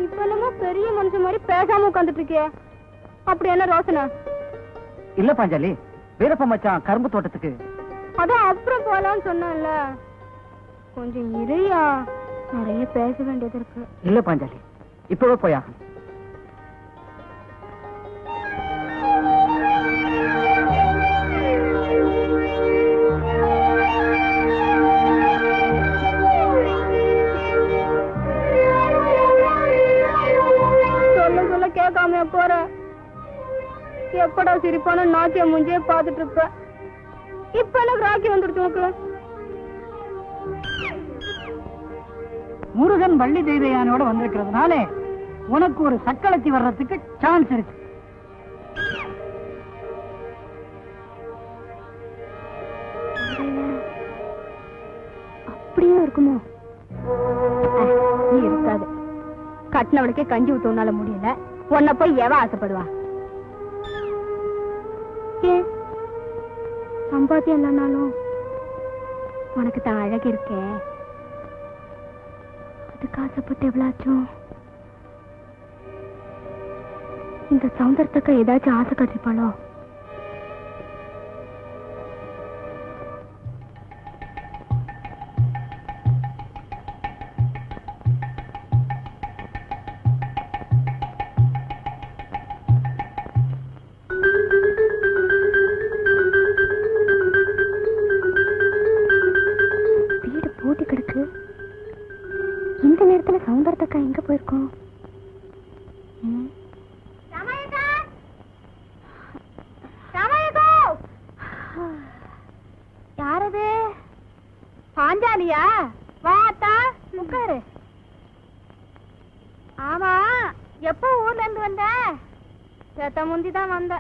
இப்ப என்னமோ பெரிய மனுஷன் மாதிரி பேசாம உட்காந்துட்டு இருக்கிய. அப்படி என்ன ரோசனை? இல்ல பாஞ்சாலி, வீரப்ப மச்சான் கரும்பு தோட்டத்துக்கு. அதான் அப்புறம் போலான்னு சொன்னேன்ல. கொஞ்சம் இறையா, நிறைய பேச வேண்டியது இருக்கு. இல்ல பாஞ்சாலி, இப்பவே போயா. சொல்ல சொல்ல கேட்காம போற. எப்படா சிரிப்பான நாச்சிய முஞ்சே பாத்துட்டு இருப்ப. இப்ப எனக்கு ராக்கி வந்துடுச்சு உனக்கு. முருகன் வள்ளி தெய்வயானோட வந்திருக்கிறதுனால உனக்கு ஒரு சக்களத்தி வர்றதுக்கு சான்ஸ் இருக்கு. அப்படியே இருக்குமோ? நீ இருக்காது. கட்டினவளுக்கே கஞ்சி ஊத்தனால முடியல, உன்னை போய் எவ ஆசைப்படுவா? ஏன் சம்பாத்தியம் இல்லைனாலும் உனக்கு தான் அழகு இருக்கே, அதுக்கு ஆசைப்பட்டு எவ்வளாச்சும் இந்த சௌந்தரத்துக்கு ஏதாச்சும் ஆசை கட்டிப்பாளோ? இந்த நேரத்துல சௌந்தரத்தக்கா எங்க போயிருக்கோம்? யாரது? பாஞ்சாலியா? வாத்தா உட்காரு. ஆமா, எப்போ ஊர்ல இருந்து வந்த? சேத்த முந்திதான் வந்த.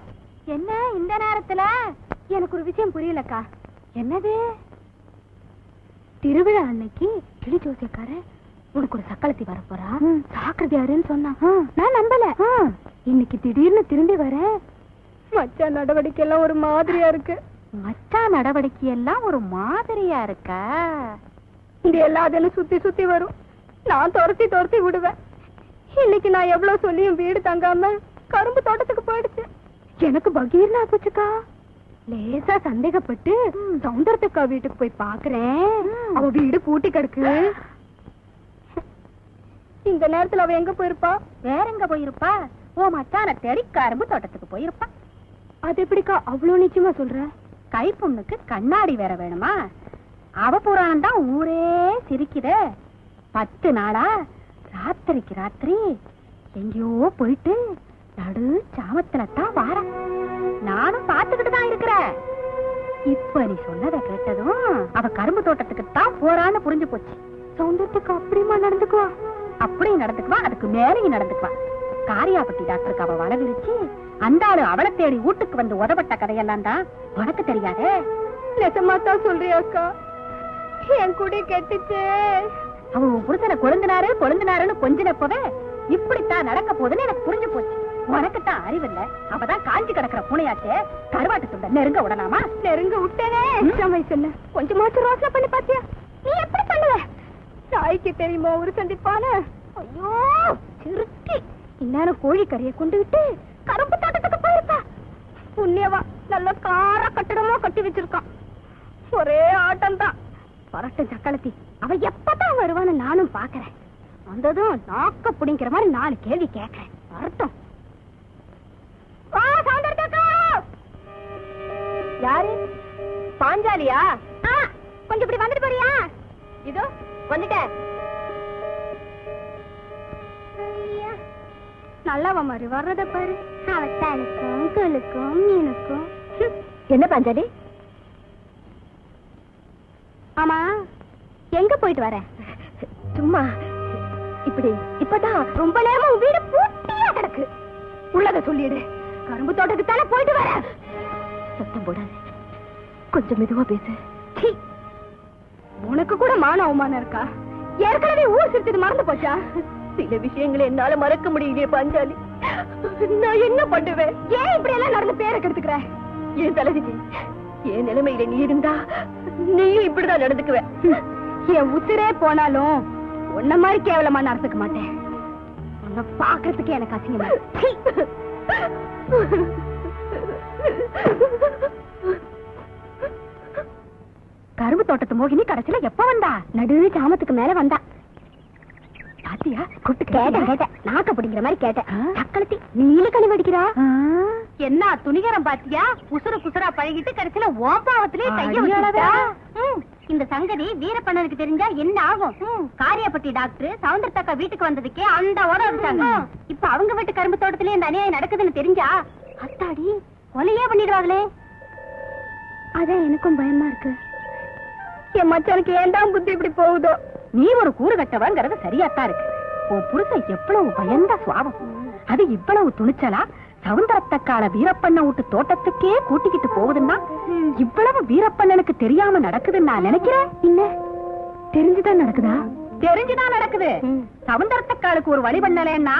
என்ன இந்த நேரத்துல? எனக்கு ஒரு விஷயம் புரியலக்கா. என்னது? திருவிழா அன்னைக்கு கிளி ஜோசியக்கார உனக்கு ஒரு சக்களத்தி வர போறா, சாக்கிரதை யாருன்னு சொன்னா. நான் நம்பல. இன்னைக்கு திடீர்னு திரும்பி வர. மச்சான் நடவடிக்கை எல்லாம் ஒரு மாதிரியா இருக்கு. மச்சான் நடவடிக்கை எல்லாம் ஒரு மாதிரியா இருக்கா? இது எல்லாத்தையும் சுத்தி சுத்தி வரும். நான் துரத்தி துரத்தி விடுவேன். இன்னைக்கு நான் எவ்வளவு சொல்லியும் வீடு தங்காம கரும்பு தோட்டத்துக்கு போயிடுச்சு. எனக்கு பகீர்னா போச்சுக்கா. லேசா சந்தேகப்பட்டு சௌந்தரத்துக்கா வீட்டுக்கு போய் பாக்குறேன். அவ வீடு பூட்டி கிடக்கு. இந்த நேரத்துல அவ எங்க போயிருப்பா? வேற எங்க போயிருப்பா? ஓ மச்சான தேடி கரும்பு தோட்டத்துக்கு போயிருப்பா. அது எப்படிக்கா அவ்வளவு நிச்சயமா சொல்ற? கை பொண்ணுக்கு கண்ணாடி வேற வேணுமா? அவ புராணம் தான் ஊரே சிரிக்குதே. 10 நாளா ராத்திரிக்கு ராத்திரி எங்கேயோ போயிட்டு நடு சாமத்துல தான் வார. நானும் பாத்துக்கிட்டு தான் இருக்கிறேன். இப்ப நீ சொன்னதை கேட்டதும் அவ கரும்பு தோட்டத்துக்கு தான் போறான்னு புரிஞ்சு போச்சு. சௌந்தரத்துக்கு அப்படிமா நடந்துக்குவா? அப்படி நடந்துக்குவா, அதுக்கு மேலேயும் நடந்துக்குவா. காரியாபட்டி டாக்டருக்கு அவ வள விரிச்சு அந்த ஆளு அவளை தேடி வீட்டுக்கு வந்து உதப்பட்ட கதையெல்லாம் தான் உனக்கு தெரியாதே. நெசமாத்தான் சொல்றியாக்கா? என் குடி கெட்டுச்சே. அவ புருஷனை கொழுந்தினாருன்னு கொஞ்சினப்பவே இப்படித்தான் நடக்க போகுதுன்னு எனக்கு புரிஞ்சு போச்சு. உனக்குத்தான் அறிவில்ல. அவதான் காஞ்சி கிடக்குற பூனையாச்சே. கருவாட்டு துண்ட நெருங்க விடலாமா? நெருங்க விட்டேனே. வயசுல கொஞ்சமாச்சும் ரோசனை பண்ணி பாத்தியா? நீ எப்படி பண்ணுவ? தாய்க்கு தெரியுமா ஒரு சந்திப்பான? ஐயோ சிறுக்கி, இந்நேரம் கோழிக்கறியை கொண்டு விட்டு கரும்பு தோட்டத்துக்கு போயிருப்பா. புண்ணியவா நல்ல கார கட்டிடமா கட்டி வச்சிருக்கான். ஒரே ஆட்டம் தான். பரட்டும் சக்களத்தி, அவ எப்பதான் வருவான்னு நானும் பாக்குறேன். வந்ததும் நாக்க புடிங்கிற மாதிரி 4 கேள்வி கேட்கிறேன். வரட்டும். யாரு? பாஞ்சாலியா? கொஞ்சம் இப்படி வந்துட்டு போறியா? இதோ வந்துட்டேன். நல்லவ மாதிரி வர்றத பாரு. அவளுக்கும் கிளுக்கும் மீனுக்கும். என்ன பாஞ்சாலி? ஆமா, எங்க போயிட்டு வர? சும்மா இப்படி. இப்பதான் ரொம்ப நேரமா வீடு பூட்டியா கிடக்கு. உள்ளத சொல்லிடு. கரும்பு தோட்டத்துக்கு தானே போயிட்டு வர. சத்தம் போடாது, கொஞ்சம் மெதுவா பேசு. உனக்கு கூட மான அவமானம் இருக்கா? ஏற்கனவே ஊர் சிரிச்சது மறந்து போச்சா? சில விஷயங்களை என்னால மறக்க முடியலையே பாஞ்சாலி. நான் என்ன பண்ணுவேன்? ஏன் இப்படி எல்லாம் நடந்து பேரை கெடுத்துக்கிற? என் தலைவிதி என் நிலைமையில நீ இருந்தா நீயும் இப்படிதான் நடந்துக்குவ. என் உசிரே போனாலும் உன்ன மாதிரி கேவலமா நடந்துக்க மாட்டேன். உன்னை பாக்குறதுக்கு எனக்கு அசிங்கமா இருக்கு. கரும்பு தோட்டத்து மோகினி கடைசியில எப்ப வந்தா? நடுவே சாமத்துக்கு மேல வந்தா. பாத்தியா? கூப்பிட்டு கேட்டேன். நாக்க பிடிக்கிற மாதிரி கேட்டேன். சக்களத்தி நீல கனி வடிக்கிறா. என்ன துணிகரம் பாத்தியா? குசுர குசுரா பழகிட்டு கடைசியில ஓப்பாவத்திலே கைய வச்சுட்டா. இந்த சங்கதி வீரப்பண்ணனுக்கு தெரிஞ்சா என்ன ஆகும்? காரியாப்பட்டி டாக்டர் சவுந்தரத்தக்கா வீட்டுக்கு வந்ததுக்கே அந்த ஓட வச்சாங்க. இப்ப அவங்க வீட்டு கரும்பு தோட்டத்திலே இந்த அநியாயம் நடக்குதுன்னு தெரிஞ்சா அத்தாடி கொலையே பண்ணிடுவாங்களே. அதான் எனக்கும் பயமா இருக்கு. என் மச்சானுக்கு ஏன்டா புத்தி இப்படி போகுதோ? நீ ஒரு கூறு கட்டவங்கிறது சரியாத்தான் இருக்கு. உன் புருஷன் எவ்வளவு பயந்த சுவாபம், அது இவ்வளவு துணிச்சலா சவுந்தரத்தக்கால வீரப்பண்ண விட்டு தோட்டத்துக்கே கூட்டிக்கிட்டு போகுதுன்னா இவ்வளவு வீரப்பண்ணனுக்கு தெரியாம நடக்குதுன்னு நான் நினைக்கிறேன். இல்ல தெரிஞ்சுதான் நடக்குதா? தெரிஞ்சுதான் நடக்குது. சவுந்தரத்தக்காலுக்கு ஒரு வழி பண்ணலன்னா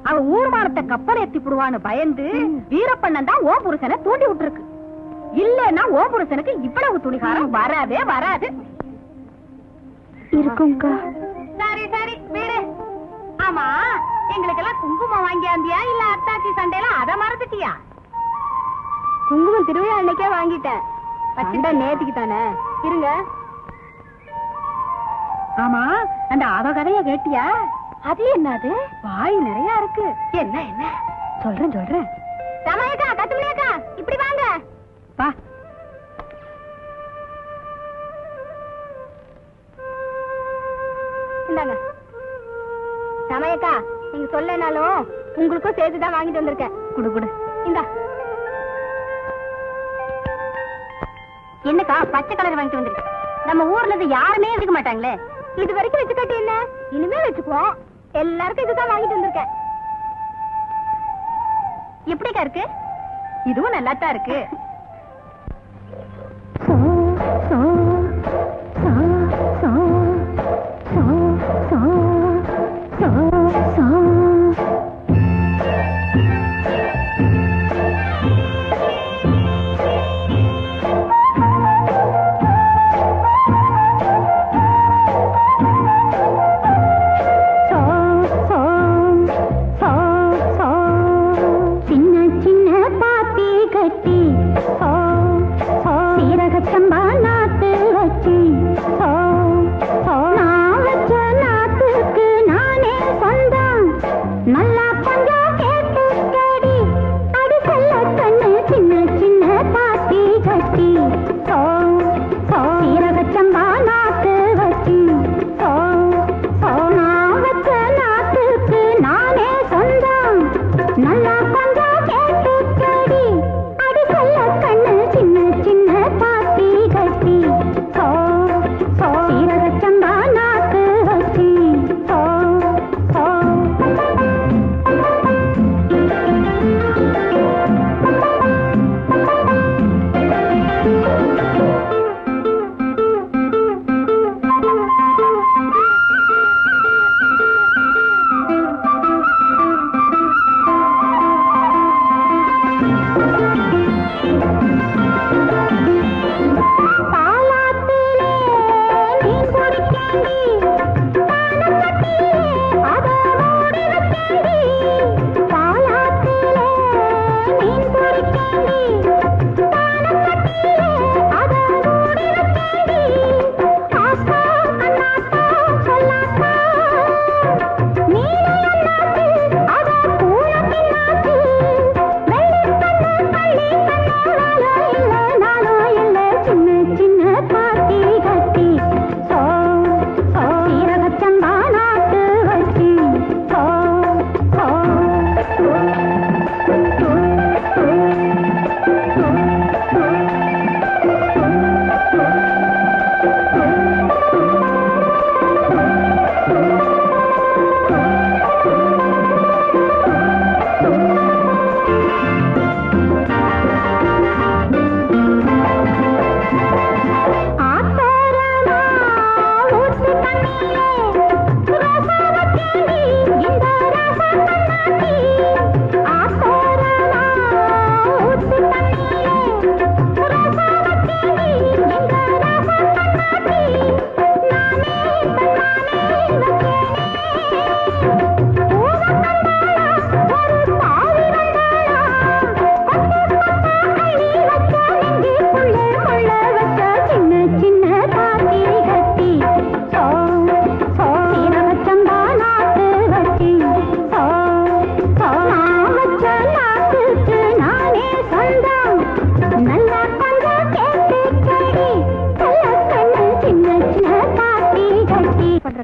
அவ ஊர்மானத்தை கப்பல் ஏத்தி போடுவான்னு பயந்து வீரப்பண்ணன் தான் ஓ புருஷனை தூண்டி விட்டுருக்கு. இல்லன்னா ஓ புருஷனுக்கு இவ்வளவு துணிகாரம் வராதே வராது. இருக்கும்க்கா. சரி சரி வீடு. ஆமா, எங்களுக்கெல்லாம் குங்குமம் வாங்கியாந்தியா இல்ல அத்தாச்சி சண்டையில அத மறந்துட்டியா? குங்குமம் திருவிழா அன்னைக்கே வாங்கிட்டேன். வச்சுட்டா நேத்துக்கு தானே. இருங்க. ஆமா, அந்த அவ கதைய கேட்டியா? அது என்னது? வாய் நிறைய இருக்கு. என்ன என்ன சொல்றேன். ரமேக்கா, கத்துமணியக்கா, இப்படி வாங்க. வா. இந்தாங்க. ரமேக்கா, நீங்க சொல்லனாலும் உங்களுக்கும் சேர்த்துதான் வாங்கிட்டு வந்திருக்கேன். குடு. இந்தா. என்னக்கா பச்சை கலர் வாங்கிட்டு வந்திருக்கேன். நம்ம ஊர்ல இருந்து யாருமே எடுக்க மாட்டாங்களே. இது வரைக்கும் வச்சுக்காட்டி என்ன, இனிமே வச்சுக்குவோம். எல்லாருக்கும் இதுதான் வாங்கிட்டு வந்திருக்கேன். எப்படிக்கா இருக்கு? இதுவும் நல்லாத்தான் இருக்கு.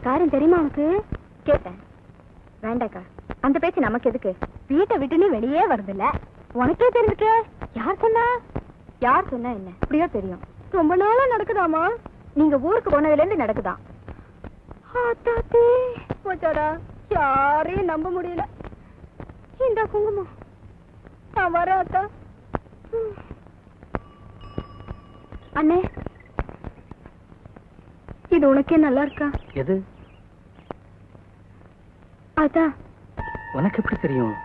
காரியம் தெரியுமா உனக்கு? கேட்டேன். வேண்டாக்கா, அந்த பேச்சு நமக்கு எதுக்கு? வீட்டை விட்டுன்னு வெளியே வருதில்ல, உனக்கே தெரிஞ்சுக்க. யார் சொன்னா? யார் சொன்னா என்ன? அப்படியோ தெரியும். ரொம்ப நாளா நடக்குதாமா? நீங்க ஊருக்கு போனதுல இருந்து நடக்குதான். போச்சாடா, யாரையும் நம்ப முடியல. இந்த குங்குமம் நான் வர அத்தா. அண்ணே, இது உனக்கே நல்லா இருக்கா? எது? அதான். உனக்கு எப்படி தெரியும்?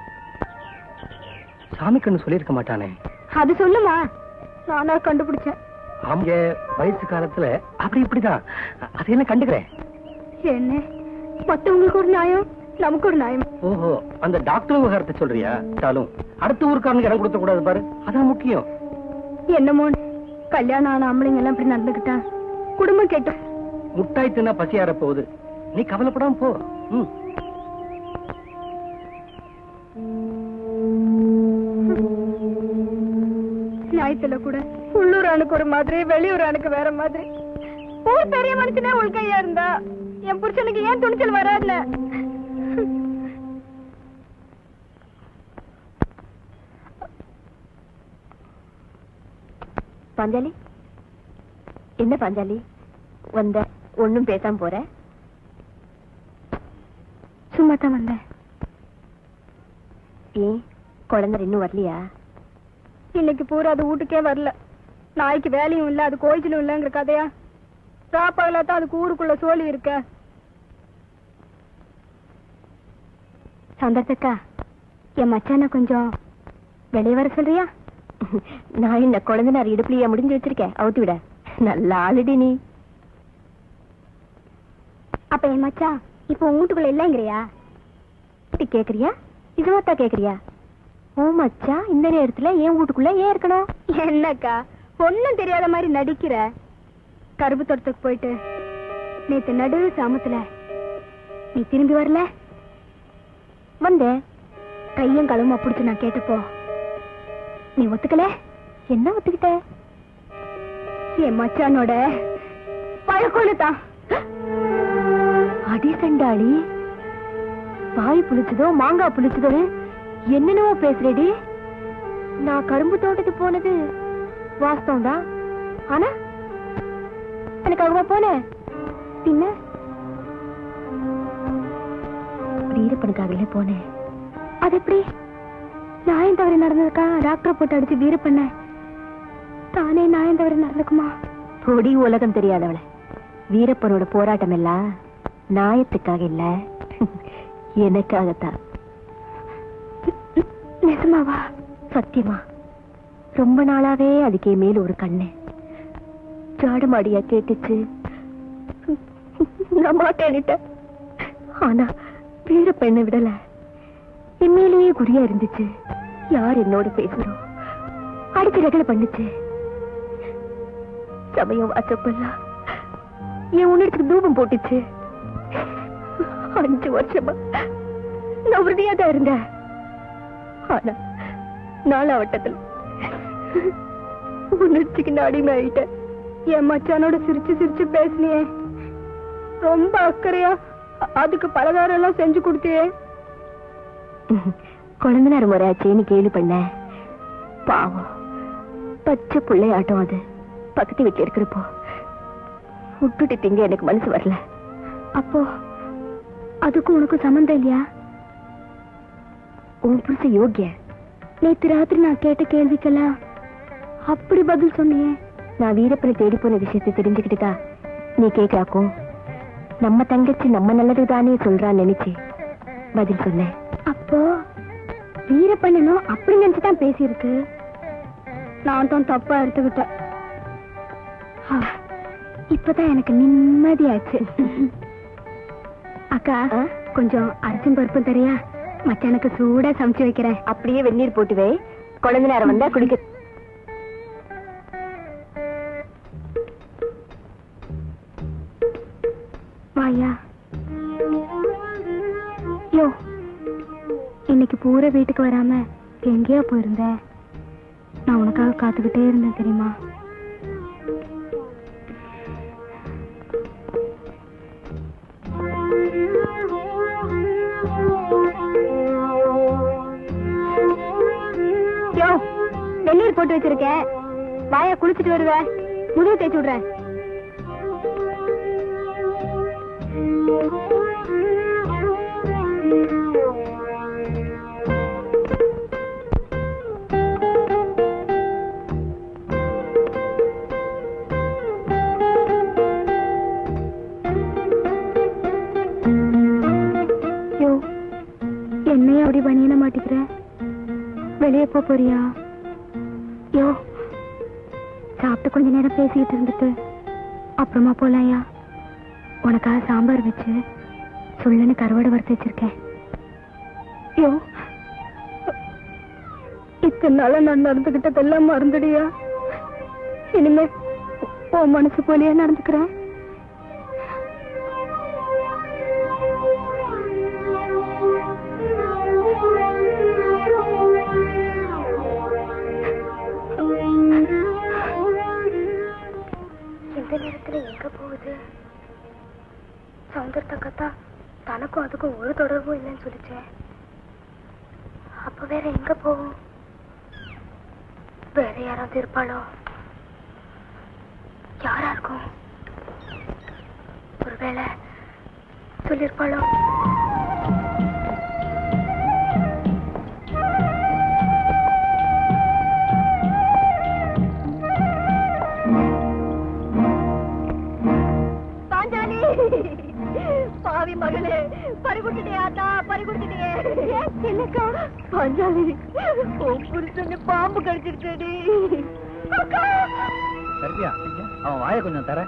சாமி கண்ணு சொல்லியிருக்க மாட்டானே. அது சொல்லுமா, நானா கண்டுபிடிச்சேன். அவங்க வயசு காலத்துல அப்படி இப்படிதான், அதையெல்லாம் கண்டுக்கிறேன். என்ன மத்தவங்களுக்கு ஒரு நியாயம், நமக்கு ஒரு நியாயம். ஓஹோ, அந்த டாக்டர் விவகாரத்தை சொல்றியா? சாலும் அடுத்த ஊருக்காரனுக்கு இடம் கொடுத்த கூடாது பாரு, அதான் முக்கியம். என்னமோ கல்யாணம் ஆன ஆம்பளைங்க எல்லாம் இப்படி நடந்துக்கிட்டா குடும்பம் கெட்டு. முட்டாய் தின்னா பசியார போகுது, நீ கவலைப்படாம போ. நியாயத்துல கூட உள்ளூர் அணுக்கு ஒரு மாதிரி, வெளியூர் அணுக்கு வேற மாதிரி. ஊர் பெரிய மனுஷனே உள்கையா இருந்தா என் புருஷனுக்கு ஏன் துணிச்சல் வராதுல? பாஞ்சாலி, என்ன பாஞ்சாலி வந்த, ஒண்ணும் பேசாம போற? சும்மா தான் வந்தேன். ஏன் குழந்தை இன்னும் வரலையா? இன்னைக்கு பூரா அது வீட்டுக்கே வரல. நாய்க்கு வேலையும் இல்ல, அது கோயிலும் இல்லங்கிற கதையா? சாப்பாடுலாம் அதுக்கு ஊருக்குள்ள சோழி இருக்க. சந்தர்த்தக்கா, என் மச்சான கொஞ்சம் வெளியே வர சொல்றியா? நான் என்ன குழந்தைனார் இடுப்புலையா முடிஞ்சு வச்சிருக்கேன், அவுத்து விட. நல்ல ஆளுடி நீ. அப்ப என் மச்சா இப்ப உங்க வீட்டுக்குள்ள இல்லங்கிறியா? கேக்குறியா? இதுவாத்தா கேக்குறியா? ஓ மச்சா இந்த நேரத்துல என் வீட்டுக்குள்ள ஏன் இருக்கணும்? என்னக்கா ஒண்ணும் தெரியாத மாதிரி நடிக்கிற? கருப்பு தோட்டத்துக்கு போயிட்டு நேத்து நடு சாமத்துல நீ திரும்பி வரல? வந்தேன், கையும் களவுமா பிடிச்சு நான் கேட்டப்போ நீ ஒத்துக்கல. என்ன ஒத்துக்கிட்ட? என் மச்சானோட பழக்கொழுதான். அடி சண்டாளி, பாய் புளிச்சதோ மாங்காய் புளிச்சதோ என்னென்னவோ பேசுறேடி. நான் கரும்பு தோட்டத்துக்கு போனது வாஸ்தவம் தான், ஆனா எனக்காகவா போனேன்? பின்ன வீரப்பனுக்காகல போனேன். அது எப்படி? நாயம் தவறி நடந்ததுக்கா டாக்டர் போட்டு அடிச்சு வீரப்பண்ண தானே நாயம் தவறி நடந்துக்குமா? பொடி உலகம் தெரியாதவள. வீரப்பனோட போராட்டம் எல்லாம் நாயத்துக்காக இல்ல, எனக்காகத்தான். நிஜமாவா? சத்தியமா. ரொம்ப நாளாவே அதுக்கே மேல ஒரு கண்ணு ஜாடமாடியா கேட்டுச்சு. நான் மாட்டேன்னுட்டேன். ஆனா வீரப்பெண்ணை விடல, என்மேலேயே குறியா இருந்துச்சு. யார் என்னோட பேசுறோம் அடிச்சு ரகலை பண்ணுச்சு. சமயம் வாச்சப்பெல்லாம் என் உணர்ச்சிக்கு தூபம் போட்டுச்சு. 5 வருஷமா நான் உறுதியா தான் இருந்தேன். ஆனா 4ஆம் உணர்ச்சிக்கு நான் அடிமை ஆயிட்டேன். என் மச்சானோட சிரிச்சு சிரிச்சு பேசினியே, ரொம்ப அக்கறையா அதுக்கு பலகாரம் எல்லாம் செஞ்சு கொடுத்தியே. குழந்தைனார் முறையாச்சேன்னு கேள்வி பண்ண. பாவம் பச்சை பிள்ளையாட்டம் அது. பக்கத்து வீட்டுல இருக்கிறப்போ விட்டுட்டு திங்க எனக்கு மனசு வரல. அப்போ அதுக்கும் உனக்கும் சம்பந்தம் இல்லையா? உன் புருஷ யோகிய நேத்து ராத்திரி நான் கேட்ட கேள்விக்கெல்லாம் அப்படி பதில் சொன்னியே. நான் வீரப்பனை தேடி போன விஷயத்தை தெரிஞ்சுக்கிட்டுதா நீ கேட்காக்கும் நம்ம தங்கச்சி நம்ம நல்லதுதானே சொல்றான்னு நினைச்சு பதில் சொன்னேன். அப்போ வீரப்பண்ணனும் அப்படி நினைச்சுதான் பேசியிருக்கு. நான் தான் தப்பா எடுத்துக்கிட்டேன். இப்பதான் எனக்கு நிம்மதியாச்சு. அக்கா கொஞ்சம் அரிசும் பருப்பும் தெரியா? மச்சானுக்கு சூடா சமைச்சு வைக்கிறேன். அப்படியே வெந்நீர் போட்டுவே, குழந்தை நேரம் வந்தா குடிக்க. வாயா. யோ, இன்னைக்கு பூரா வீட்டுக்கு வராம எங்கேயா போயிருந்த? நான் உனக்காக காத்துக்கிட்டே இருந்தேன் தெரியுமா? யோ, வெந்நீர் போட்டு வச்சிருக்கேன், வாய குளிச்சுட்டு வருவ, முதுகு தேய்ச்சி விடுறேன். என்னைய அப்படி பணியிட மாட்டேங்கிற, வெளியே போறியா? யோ, சாப்பிட்டு கொஞ்ச நேரம் பேசிக்கிட்டு இருந்துட்டு அப்புறமா போலாயா? உனக்காக சாம்பார் வச்சு சுள்ளன்னு கருவாடு வறுத்து வச்சிருக்கேன். யோ, இத்தனை நாள நான் நடந்துகிட்டதெல்லாம் மறந்துடியா? இனிமே உன் மனசு போலியா நடந்துக்கிறேன். இந்த நேரத்துல எங்க போகுது? சௌந்தர்யக்கா தனக்கும் அதுக்கும் ஒரு தொடர்பும் இல்லைன்னு சொல்லிச்சேன். அப்ப வேற எங்க போகும்? வேற யாராவது இருப்பாளோ? யாரா இருக்கும்? ஒருவேளை சொல்லிருப்பாளோ? பாவி மகளே, பறிகுட்டிட்டே ஆத்தா, பறிகுட்டிட்டே. என்னக்கா? பாஞ்சாலி, புருஷன்னு பாம்பு கடிச்சிருக்கடி. சரியா? அவன் வாயை கொஞ்சம் தர.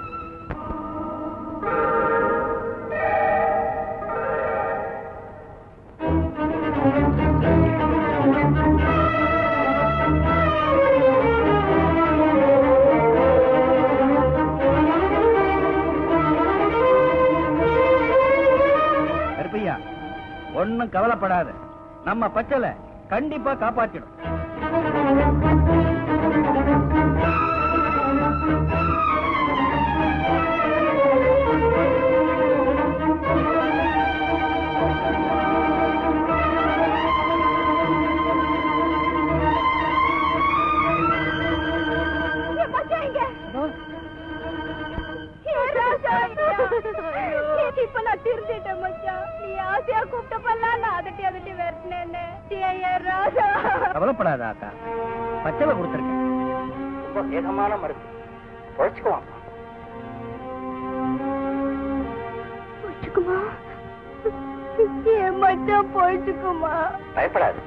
ஒன்னும் கவலைப்படாத, நம்ம பச்சலை கண்டிப்பா காப்பாற்றிடும். இப்ப நான் திருந்திட்டேன் மச்சான். நீ ஆசையா கூப்பிட்டப்பெல்லாம் நான் அதட்டி அதட்டி வரட்டேன்னு. கவலைப்படாத ஆத்தா, பச்சலை கொடுத்துருக்கேன். ரொம்ப வேகமான மருந்து, பொழைச்சுக்குவான். பொழைச்சுக்குமா? என் மச்சான் பொழைச்சுக்குமா? பயப்படாது.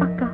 அக்கா,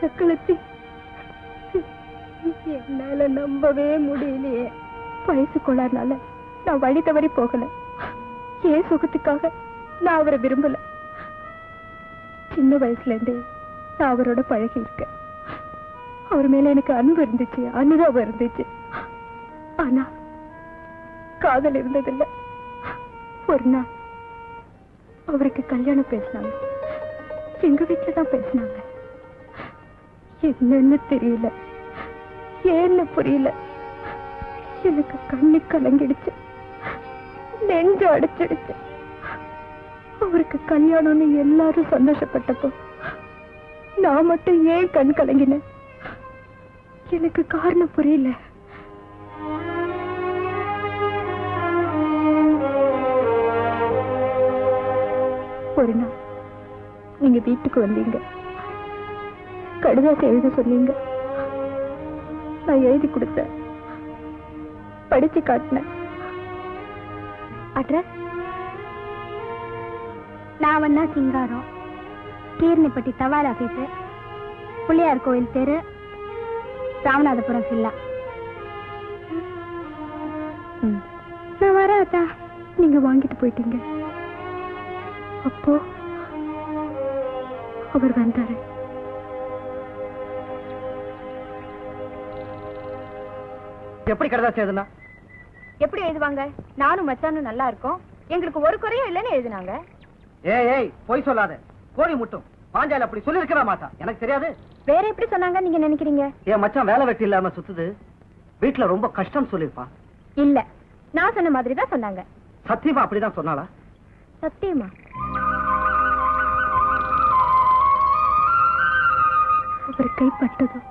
சக்களத்தி, என்னால நம்பவே முடியலையே. வயசு கொள்ளாதனால நான் வழி தவறி போகல. ஏன் சுகத்துக்காக நான் அவரை விரும்பல. சின்ன வயசுல இருந்தே நான் அவரோட பழகி இருக்கேன். அவர் மேல எனக்கு அன்பு இருந்துச்சு, அனுதாபம் இருந்துச்சு. ஆனா காதல் இருந்ததில்லை. ஒரு நாள் அவருக்கு கல்யாணம் பேசினாங்க. எங்க வீட்டுல தான் பேசினாங்க. என்னன்னு தெரியல, ஏன்னு புரியல. எனக்கு கண்ணு கலங்கிடுச்சு, நெஞ்சு அடைச்சிடுச்சு. அவருக்கு கல்யாணம்னு எல்லாரும் சந்தோஷப்பட்டப்போ நான் மட்டும் ஏன் கண் கலங்கினேன்? எனக்கு காரணம் புரியல. ஒரு நாள் நீங்க வீட்டுக்கு வந்தீங்க. கடிதாசி எழுத சொன்னீங்க. நான் எழுதி கொடுத்தேன், படிச்சு காட்டினேன். அட்ரஸ் நான் வந்தா சிங்காரம், கீர்னிப்பட்டி தபால் ஆபீஸ், பிள்ளையார் கோயில் தெரு, ராமநாதபுரம் சில்லா. நான் வரேன் அத்தா. நீங்க வாங்கிட்டு போயிட்டீங்க. அப்போ அவர் வந்தாரு. எப்படி கடிதாசி எழுதுனா? எப்படி எழுதுவாங்க? நானும் மச்சானும் நல்லா இருக்கோம், எங்களுக்கு ஒரு குறையும் இல்லைன்னு எழுதினாங்க. ஏய் பொய் சொல்லாத. கோழி முட்டும். பாஞ்சால அப்படி சொல்லி இருக்கா மாட்டா. எனக்கு தெரியாது. வேற எப்படி சொன்னாங்க நீங்க நினைக்கிறீங்க? என் மச்சான் வேலை வெட்டி இல்லாம சுத்துது, வீட்டுல ரொம்ப கஷ்டம் சொல்லிருப்பான். இல்ல, நான் சொன்ன மாதிரி தான் சொன்னாங்க. சத்தியமா அப்படிதான் சொன்னாளா? சத்தியமா. அவர் கைப்பட்டதும்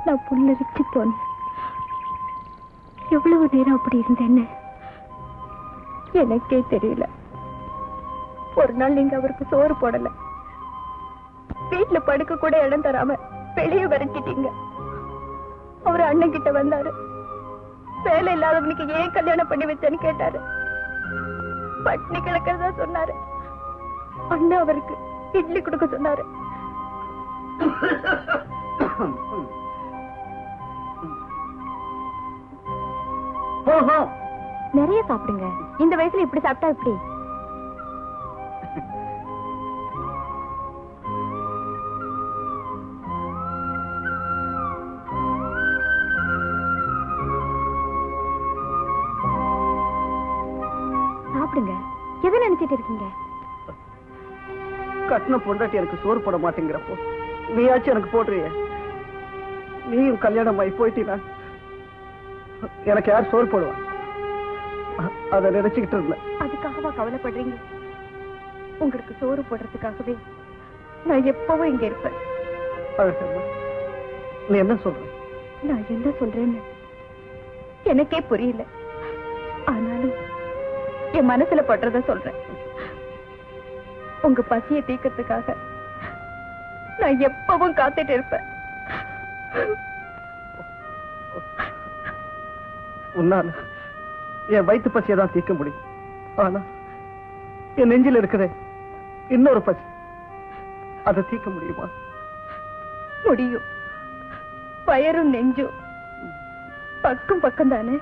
நான் புல்லரிச்சு போனேன். எவ்வளவு நேரம் அப்படி இருந்தேன்னு எனக்கே தெரியல. ஒரு நாள் நீங்க அவருக்கு சோறு போடல, வீட்டுல படுக்க கூட இடம் தராம வெளியே விரட்டிட்டீங்க. அவர் அண்ணன் கிட்ட வந்தாரு. வேலை இல்லாதவனுக்கு ஏன் கல்யாணம் பண்ணி வச்சேன்னு கேட்டாரு. பட்னி கிடக்கிறதா சொன்னாரு. அண்ணன் அவருக்கு இட்லி கொடுக்க சொன்னாரு. நிறைய சாப்பிடுங்க. இந்த வயசுல இப்படி சாப்பிட்டா எப்படி? சாப்பிடுங்க. எதை நினைச்சிட்டு இருக்கீங்க? கட்டின பொண்டாட்டி எனக்கு சோறு போட மாட்டேங்கிறப்போ நீயாச்சும் எனக்கு போடுறிய. நீயும் கல்யாணம் ஆகி போயிட்டீனா எனக்கு யார் சோறு போடுவா? அதை நினைச்சுக்கிட்டு இருந்தேன். அதுக்காகவா கவலைப்படுறீங்க? உங்களுக்கு சோறு போடுறதுக்காகவே நான் எப்பவும் இங்க இருப்பேன். நீ என்ன சொல்ற? நான் என்ன சொல்றேன்னு எனக்கே புரியல. ஆனாலும் என் மனசுல படுறத சொல்றேன். உங்க பசியை தீர்க்கறதுக்காக நான் எப்பவும் காத்துட்டு இருப்பேன். உன்னால என் வயிற்று பசியை தான் தீர்க்க முடியும். ஆனா என் நெஞ்சில் இருக்கிற இன்னொரு பசி, அதை தீர்க்க முடியுமா? முடியும். வயரும் நெஞ்சும் பக்கம் பக்கம் தானே.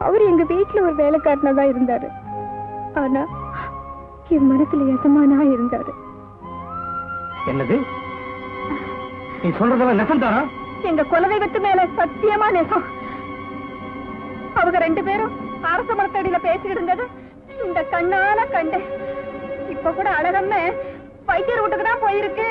அவர் எங்க வீட்டுல ஒரு வேலைக்காரனா இருந்தாரு. ஆனா என் மனசுல எசமானா இருந்தாரு. என்னது நீ சொல்றதெல்லாம் நெசம்தானா? எங்க குலதெய்வத்து மேல சத்தியமா நெசம். அவங்க ரெண்டு பேரும் அரச மரத்தடியில பேசிட்டு இருந்தது இந்த கண்ணால கண்டு. இப்ப கூட அழகம்னு வைத்தியர் வீட்டுக்கு தான் போயிருக்கு.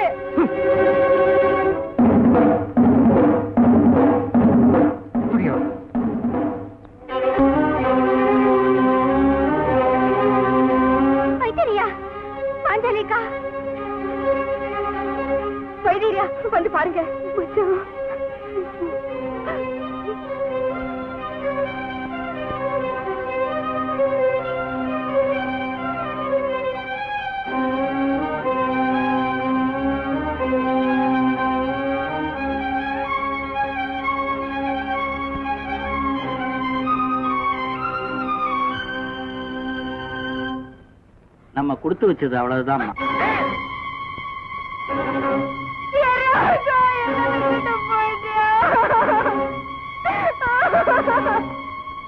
வைத்தியரியா, அஞ்சலிக்கா, வைத்தியரியா வந்து பாருங்க. நம்ம கொடுத்து வச்சது அவ்வளவுதான்.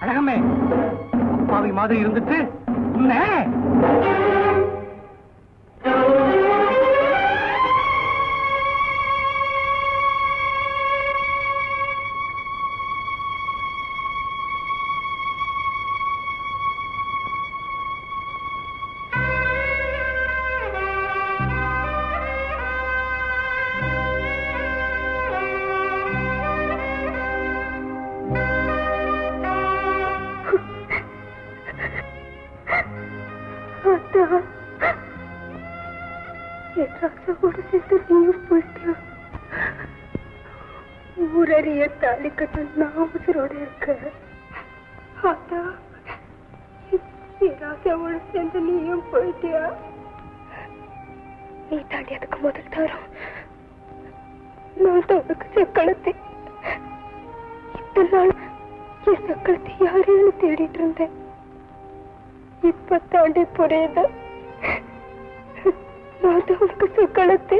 அழகமே, அப்பாவி மாதிரி இருந்துட்டு உன்னை ராசாவோட சேர்த்து நீயும் போயிட்டியா? ஊரறிய தாலி கட்ட நான் உசுரோட இருக்க. அதான் ராசாவோட சேர்ந்து நீயும் போயிட்டியா? நீ தாண்டி அதுக்கு முதல் தரம் நான் தான் உனக்கு சக்களத்தை. இத்தனை நாள் என் சக்களத்தை யாரையும் தேடிட்டு இருந்தேன். இப்ப தாண்டி புரியுது நான் தான் உனக்கு சக்களத்தை.